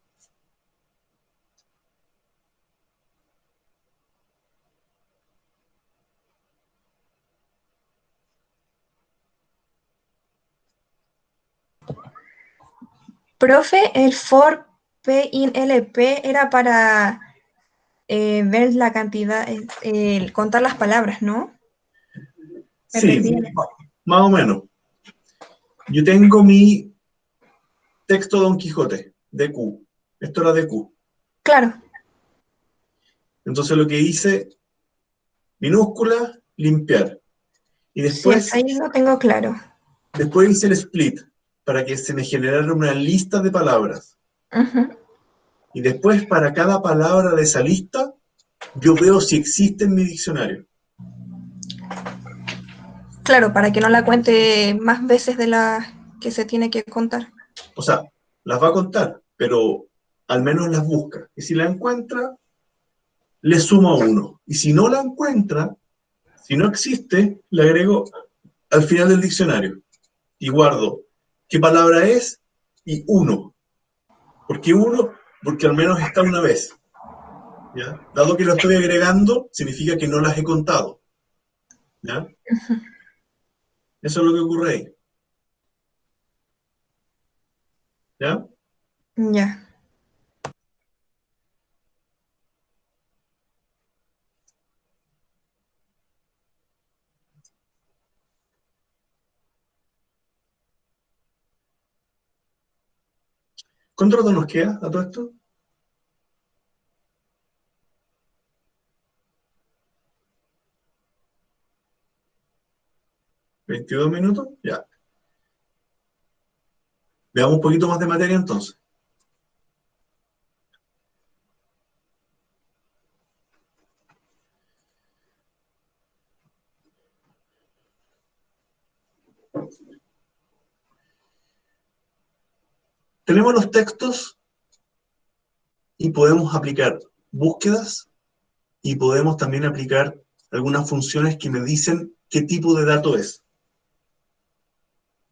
Speaker 2: Profe, el for P in LP era para ver la cantidad, contar las palabras, ¿no? Me
Speaker 1: Sí,
Speaker 2: perdí.
Speaker 1: más o menos. Yo tengo mi texto Don Quijote, DQ. Esto era DQ.
Speaker 2: Claro,
Speaker 1: Entonces lo que hice, minúscula, limpiar. Y
Speaker 2: sí, hasta
Speaker 1: después,
Speaker 2: ahí lo tengo claro.
Speaker 1: después hice el split para que se me generara una lista de palabras.
Speaker 2: Ujú.
Speaker 1: Y después, para cada palabra de esa lista, yo veo si existe en mi diccionario.
Speaker 2: Claro, para que no la cuente más veces de las que se tiene que contar.
Speaker 1: O sea, las va a contar, pero al menos las busca. Y si la encuentra, le suma 1. Y si no la encuentra, si no existe, le agrego al final del diccionario. Y guardo qué palabra es y 1. ¿Por qué uno? Porque al menos está una vez. ¿Ya? Dado que lo estoy agregando, significa que no las he contado. ¿Ya? Eso es lo que ocurre ahí. ¿Ya?
Speaker 2: Ya.
Speaker 1: ¿Cuánto rato nos queda a todo esto? 22 minutos. Ya. Veamos un poquito más de materia entonces. Tenemos los textos y podemos aplicar búsquedas y podemos también aplicar algunas funciones que me dicen qué tipo de dato es.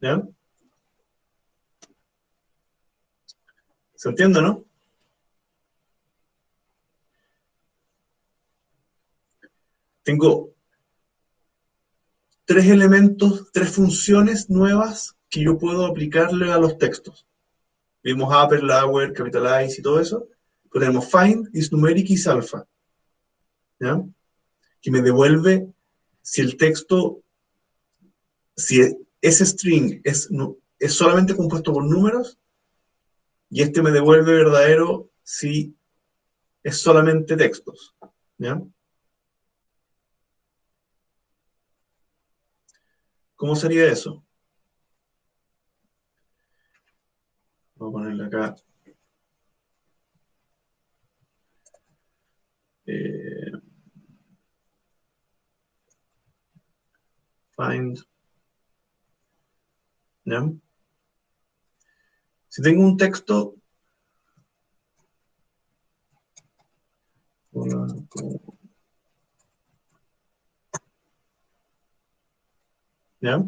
Speaker 1: ¿Ya? ¿Se entiende, no? Tengo tres elementos, tres funciones nuevas que yo puedo aplicarle a los textos. Vimos upper, lower, capitalize y todo eso. Pero tenemos find, isNumeric y isAlpha. ¿Ya? Que me devuelve si el texto, si ese string es solamente compuesto por números, y este me devuelve verdadero si es solamente textos. ¿Ya? ¿Cómo sería eso? Voy a ponerle acá. Find. ¿Ya? Si tengo un texto, ¿ya?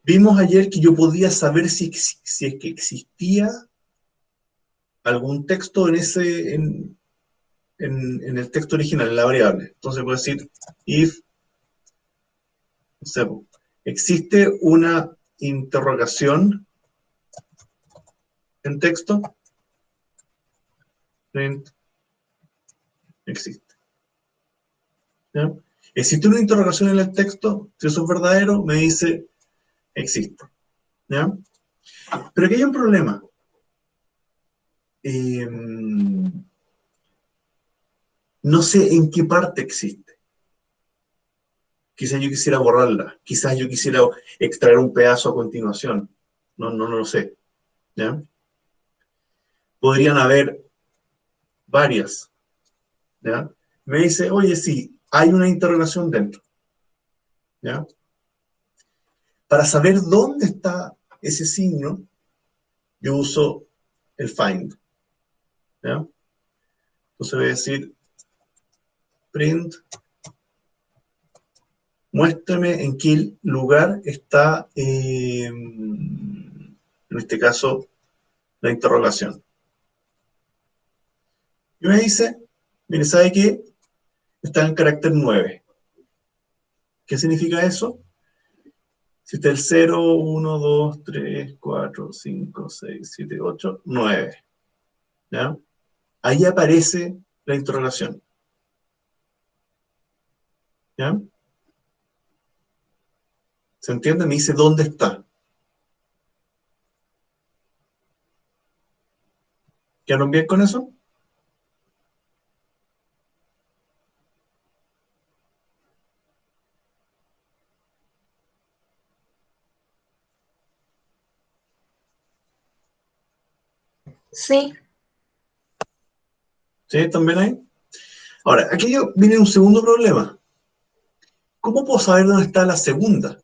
Speaker 1: Vimos ayer que yo podía saber si es que existía algún texto en el texto original, en la variable. Entonces puedo decir if, no sé, existe una interrogación en texto, print, existe. ¿Ya? Existe una interrogación en el texto, si eso es verdadero, me dice existe. ¿Ya? Pero aquí hay un problema. No sé en qué parte existe. Quizás yo quisiera borrarla, quizás yo quisiera extraer un pedazo a continuación. No lo sé. ¿Ya? Podrían haber varias. ¿Ya? Me dice, oye, sí, hay una interrogación dentro. ¿Ya? Para saber dónde está ese signo, yo uso el find. ¿Ya? Entonces voy a decir print, muéstrame en qué lugar está, en este caso, la interrogación. Y me dice, mire, ¿sabe qué? Está en carácter 9. ¿Qué significa eso? Si está el 0, 1, 2, 3, 4, 5, 6, 7, 8, 9. ¿Ya? Ahí aparece la interrogación. ¿Ya? ¿Se entiende? Me dice dónde está. ¿Quedaron bien con eso?
Speaker 2: Sí.
Speaker 1: ¿Sí? ¿También ahí? Ahora, aquí viene un segundo problema. ¿Cómo puedo saber dónde está la segunda?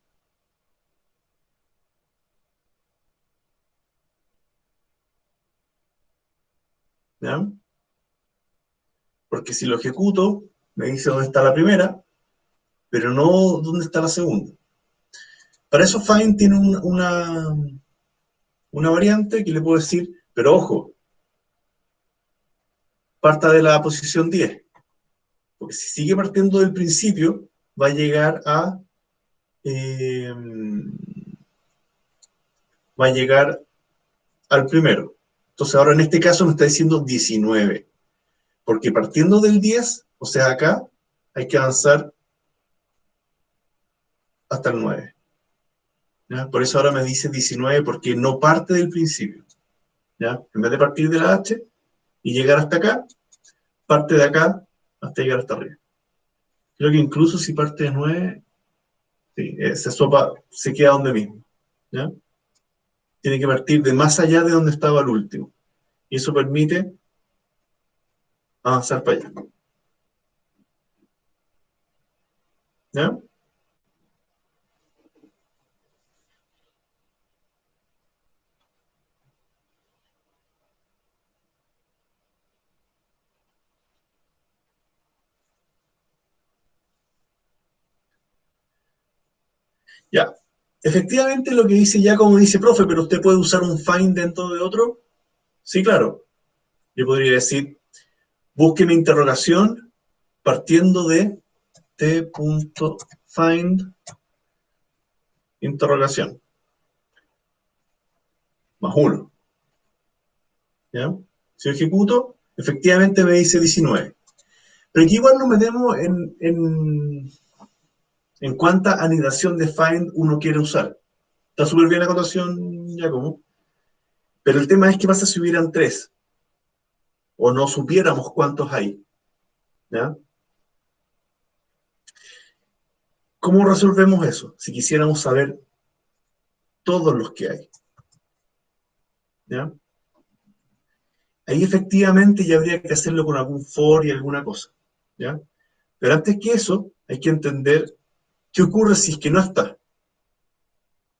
Speaker 1: ¿Ya? Porque si lo ejecuto, me dice dónde está la primera, pero no dónde está la segunda. Para eso find tiene una variante que le puedo decir Pero ojo, parta de la posición 10. Porque si sigue partiendo del principio, va a llegar a... va a llegar al primero. Entonces ahora en este caso me está diciendo 19. Porque partiendo del 10, o sea acá, hay que avanzar hasta el 9. ¿Ya? Por eso ahora me dice 19, porque no parte del principio. ¿Ya? En vez de partir de la H y llegar hasta acá, parte de acá hasta llegar hasta arriba. Creo que incluso si parte de 9, sí, se sopa, se queda donde mismo. ¿Ya? Tiene que partir de más allá de donde estaba el último. Y eso permite avanzar para allá. ¿Ya? Ya. Efectivamente lo que dice ya como dice profe, pero usted puede usar un find dentro de otro. Sí, claro. Yo podría decir, busque mi interrogación partiendo de t.find interrogación más 1. ¿Ya? Si ejecuto, efectivamente me dice 19. Pero aquí igual nos metemos en cuánta anidación de find uno quiere usar. Está súper bien la acotación, Giacomo. Pero el tema es qué pasa si hubieran 3 o no supiéramos cuántos hay. ¿Ya? ¿Cómo resolvemos eso? Si quisiéramos saber todos los que hay. ¿Ya? Ahí efectivamente ya habría que hacerlo con algún for y alguna cosa. ¿Ya? Pero antes que eso, hay que entender qué ocurre si es que no está.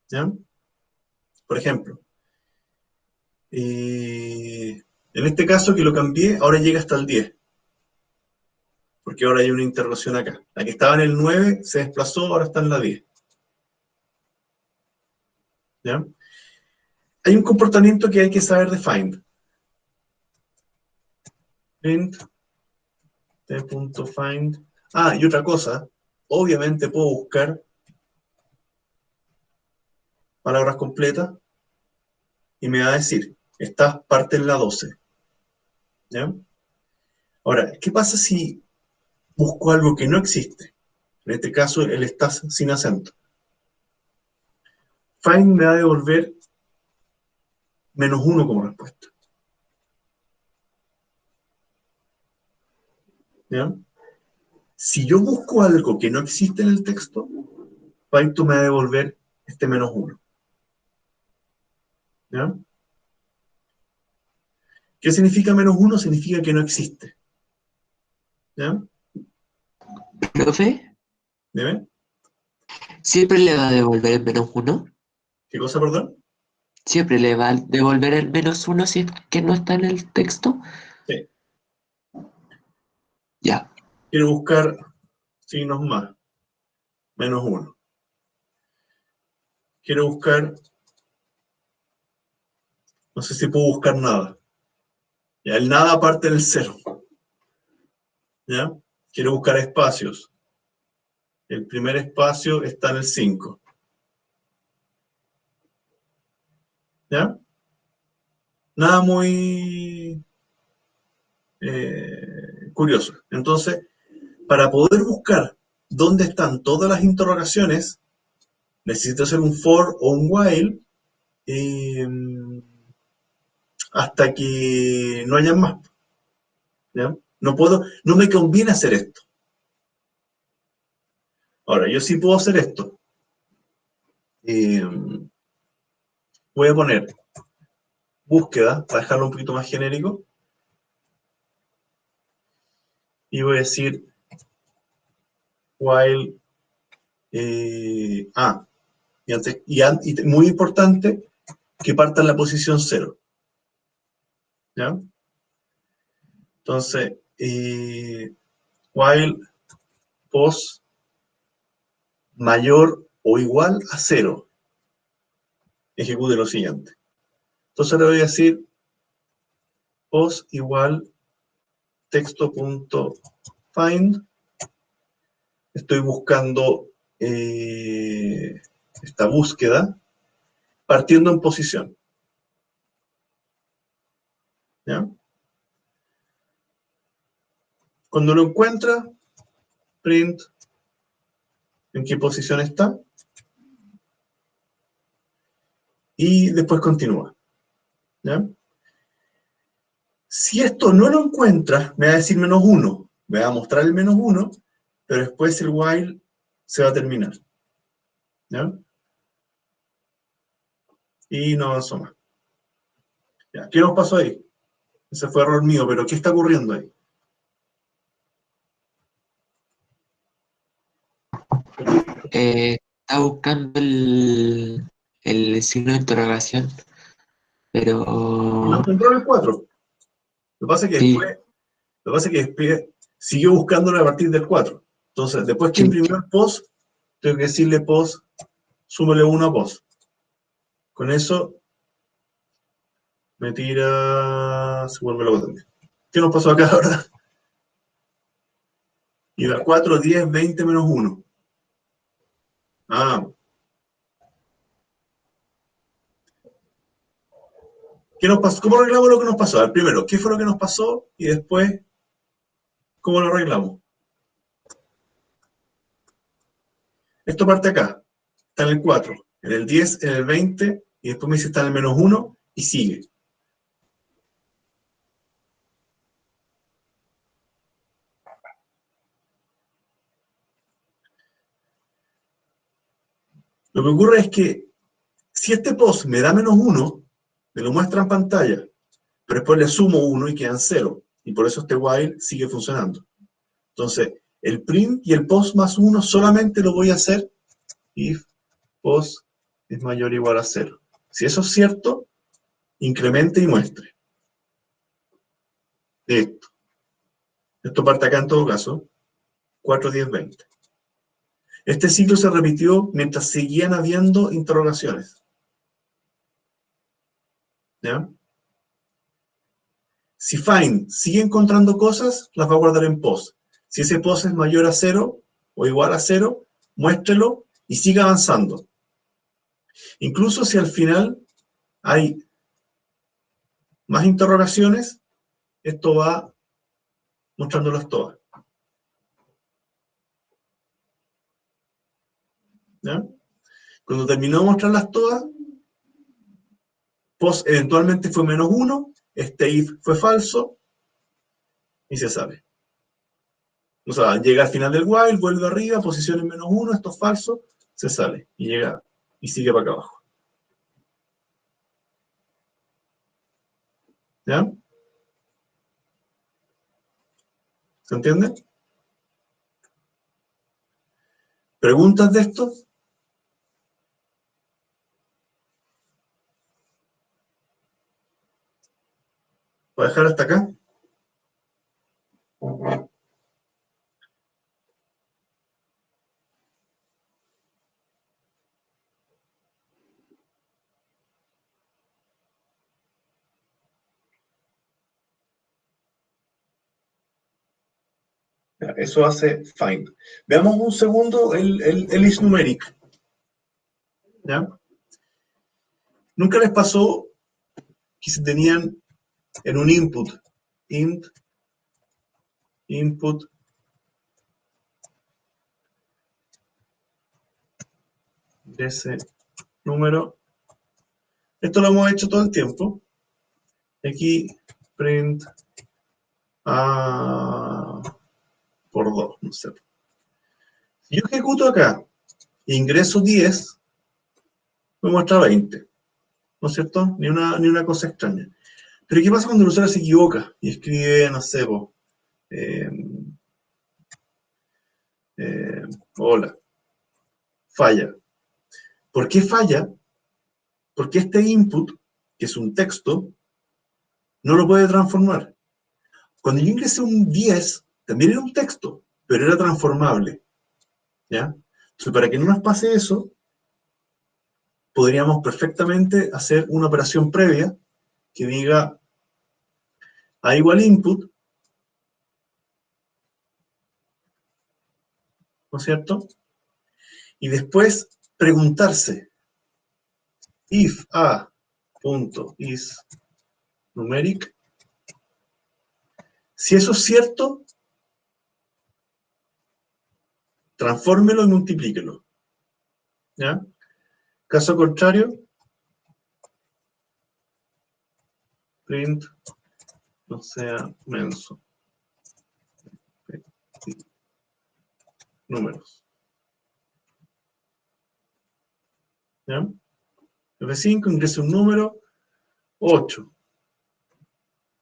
Speaker 1: ¿Ya? Por ejemplo, en este caso que lo cambié, ahora llega hasta el 10. Porque ahora hay una interrogación acá. La que estaba en el 9 se desplazó, ahora está en la 10. ¿Ya? Hay un comportamiento que hay que saber de find. Print t.find. Y otra cosa, obviamente puedo buscar palabras completas y me va a decir, estás parte en la 12. ¿Ya? Ahora, ¿qué pasa si busco algo que no existe? En este caso, el estás sin acento. Find me va a devolver -1 como respuesta. ¿Ya? Si yo busco algo que no existe en el texto, Python me va a devolver este -1. ¿Ya? ¿Qué significa -1? Significa que no existe. ¿Ya?
Speaker 4: Profe,
Speaker 1: ¿Dime?
Speaker 4: ¿siempre le va a devolver el -1?
Speaker 1: ¿Qué cosa, perdón?
Speaker 4: ¿Siempre le va a devolver el -1 si es que no está en el texto?
Speaker 1: Sí.
Speaker 4: Ya.
Speaker 1: Quiero buscar signos más. -1. Quiero buscar, no sé si puedo buscar nada. Ya, el nada parte del 0. ¿Ya? Quiero buscar espacios. El primer espacio está en el 5. ¿Ya? Nada muy curioso. Entonces, para poder buscar dónde están todas las interrogaciones, necesito hacer un for o un while hasta que no haya más. ¿Ya? No puedo, no me conviene hacer esto. Ahora, yo sí puedo hacer esto. Voy a poner búsqueda, para dejarlo un poquito más genérico, y voy a decir while y muy importante que parta en la posición 0. ¿Ya? Entonces, while pos mayor o igual a 0, ejecute lo siguiente. Entonces le voy a decir pos igual texto.find. Estoy buscando esta búsqueda partiendo en posición. ¿Ya? Cuando lo encuentra, print en qué posición está y después continúa. ¿Ya? Si esto no lo encuentra, me va a decir -1, me va a mostrar el -1, pero después el while se va a terminar. ¿Ya? Y no avanzó más. ¿Ya? ¿Qué nos pasó ahí? Ese fue error mío, pero ¿qué está ocurriendo ahí?
Speaker 4: Está buscando el signo de interrogación, pero
Speaker 1: Y lo encontró en el 4. Lo que pasa es que
Speaker 4: sí,
Speaker 1: después siguió buscándolo a partir del 4. Entonces, después que
Speaker 4: sí.
Speaker 1: imprimió el post, tengo que decirle post, súmele 1 a post. Con eso me tira, se vuelve loco también. ¿Qué nos pasó acá ahora? Y da 4, 10, 20 menos 1. Ah, ¿qué nos pasó? ¿Cómo arreglamos lo que nos pasó? A ver, primero, ¿qué fue lo que nos pasó? Y después, ¿cómo lo arreglamos? Esto parte acá, está en el 4, en el 10, en el 20, y después me dice está en el -1 y sigue. Lo que ocurre es que si este post me da -1, me lo muestra en pantalla, pero después le sumo 1 y quedan 0. Y por eso este while sigue funcionando. Entonces, el print y el post más 1 solamente lo voy a hacer if post es mayor o igual a 0. Si eso es cierto, incremente y muestre. Esto. Esto parte acá en todo caso. 4, 10, 20. Este ciclo se repitió mientras seguían habiendo interrogaciones. ¿Ya? Si find sigue encontrando cosas, las va a guardar en post. Si ese post es mayor a 0 o igual a 0, muéstrelo y siga avanzando. Incluso si al final hay más interrogaciones, esto va mostrándolas todas. ¿Ya? Cuando terminó de mostrarlas todas, post eventualmente fue -1, este if fue falso y se sale. O sea, llega al final del while, vuelve arriba, posición en -1, esto es falso, se sale y llega y sigue para acá abajo. ¿Ya? ¿Se entiende? ¿Preguntas de esto? ¿Voy a dejar hasta acá? Eso hace find. Veamos un segundo el isNumeric. ¿Ya? ¿Nunca les pasó que se tenían en un input, input, de ese número? Esto lo hemos hecho todo el tiempo. Aquí print por 2, no sé. Si yo ejecuto acá e ingreso 10, me muestra 20. ¿No es cierto? Ni una cosa extraña. Pero ¿qué pasa cuando el usuario se equivoca y escribe, no sé, eh, hola, falla? ¿Por qué falla? Porque este input, que es un texto, no lo puede transformar. Cuando yo ingresé un 10, también era un texto, pero era transformable. ¿Ya? Entonces, para que no nos pase eso, podríamos perfectamente hacer una operación previa que diga A igual input, ¿no es cierto? Y después preguntarse, if a.is numeric, si eso es cierto, transfórmelo y multiplíquelo. ¿Ya? Caso contrario, print no sea menso. Números. ¿Ya? F5, ingreso un número, 8,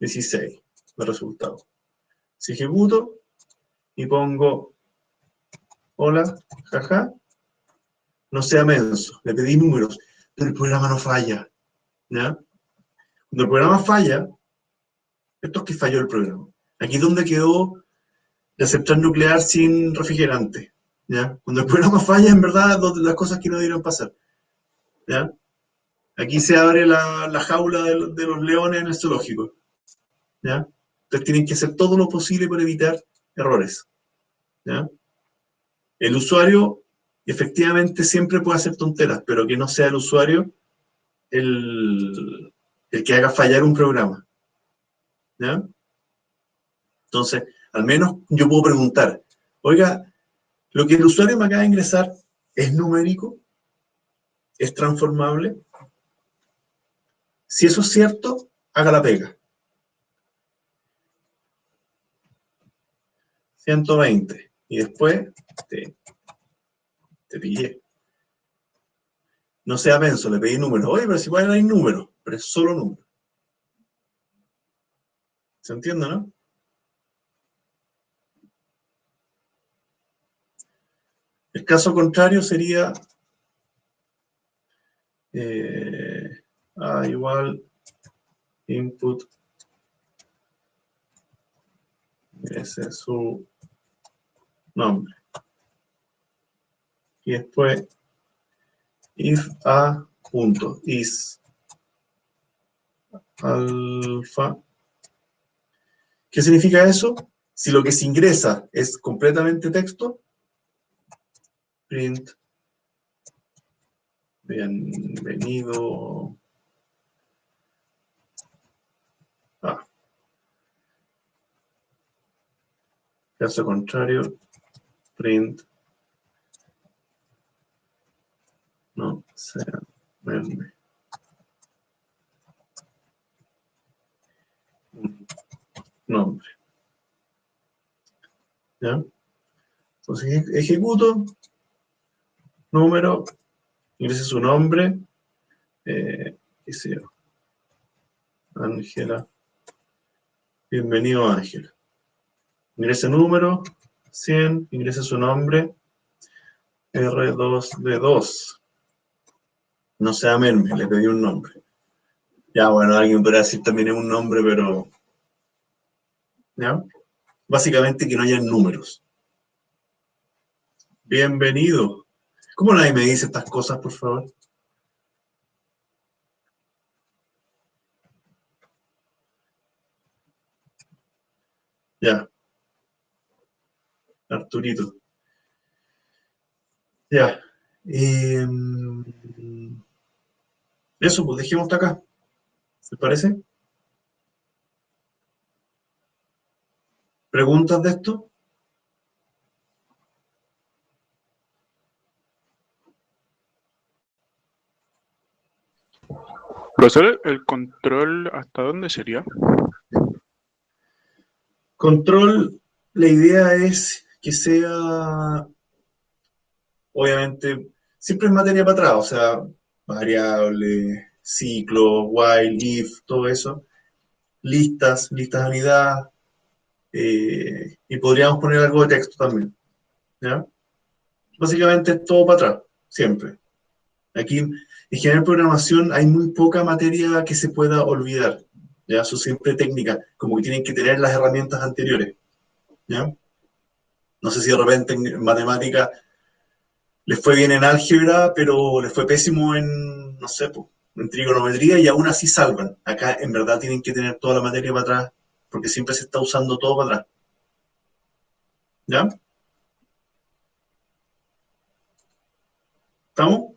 Speaker 1: 16, el resultado. Si ejecuto y pongo, hola, jaja, no sea menso, le pedí números, pero el programa no falla. ¿Ya? Cuando el programa falla, esto es que falló el programa. Aquí es donde quedó la central nuclear sin refrigerante. ¿Ya? Cuando el programa falla, en verdad, las cosas que no debieron pasar. ¿Ya? Aquí se abre la jaula de los leones en el zoológico. ¿Ya? Entonces tienen que hacer todo lo posible para evitar errores. ¿Ya? El usuario efectivamente siempre puede hacer tonteras, pero que no sea el usuario el que haga fallar un programa. ¿Ya? Entonces, al menos yo puedo preguntar, oiga, lo que el usuario me acaba de ingresar es numérico, es transformable. Si eso es cierto, haga la pega. 120. Y después te pillé. No sea menso, le pedí números. Oye, pero si igual hay números, pero es solo número. ¿Se entiende, no? El caso contrario sería igual input, ese es su nombre. Y después if a.is alfa. ¿Qué significa eso? Si lo que se ingresa es completamente texto, print bienvenido a. Caso contrario, print no sea un nombre. ¿Ya? Entonces ejecuto, número, ingrese su nombre, qué sé yo, Ángela, bienvenido Ángela. Ingrese número, 100, ingrese su nombre, R2D2. No sea Merme, le pedí un nombre. Ya, bueno, alguien podrá decir también es un nombre, pero... ¿Ya? Básicamente que no haya números. Bienvenido. ¿Cómo nadie me dice estas cosas, por favor? Ya. Arturito. Ya. Eso, pues dejemos hasta acá. ¿Se parece? ¿Preguntas de esto?
Speaker 3: Profesor, ¿el control hasta dónde sería?
Speaker 1: Control, la idea es que sea, obviamente, siempre es materia para atrás, o sea, variable, ciclo, while, if, todo eso, listas de unidad, y podríamos poner algo de texto también, ¿ya? Básicamente es todo para atrás, siempre. Aquí, en general programación, hay muy poca materia que se pueda olvidar, ¿ya? Son siempre técnicas, como que tienen que tener las herramientas anteriores, ¿ya? No sé si de repente en matemática les fue bien en álgebra, pero les fue pésimo en, no sé, en trigonometría y aún así salvan. Acá en verdad tienen que tener toda la materia para atrás porque siempre se está usando todo para atrás. ¿Ya? ¿Estamos?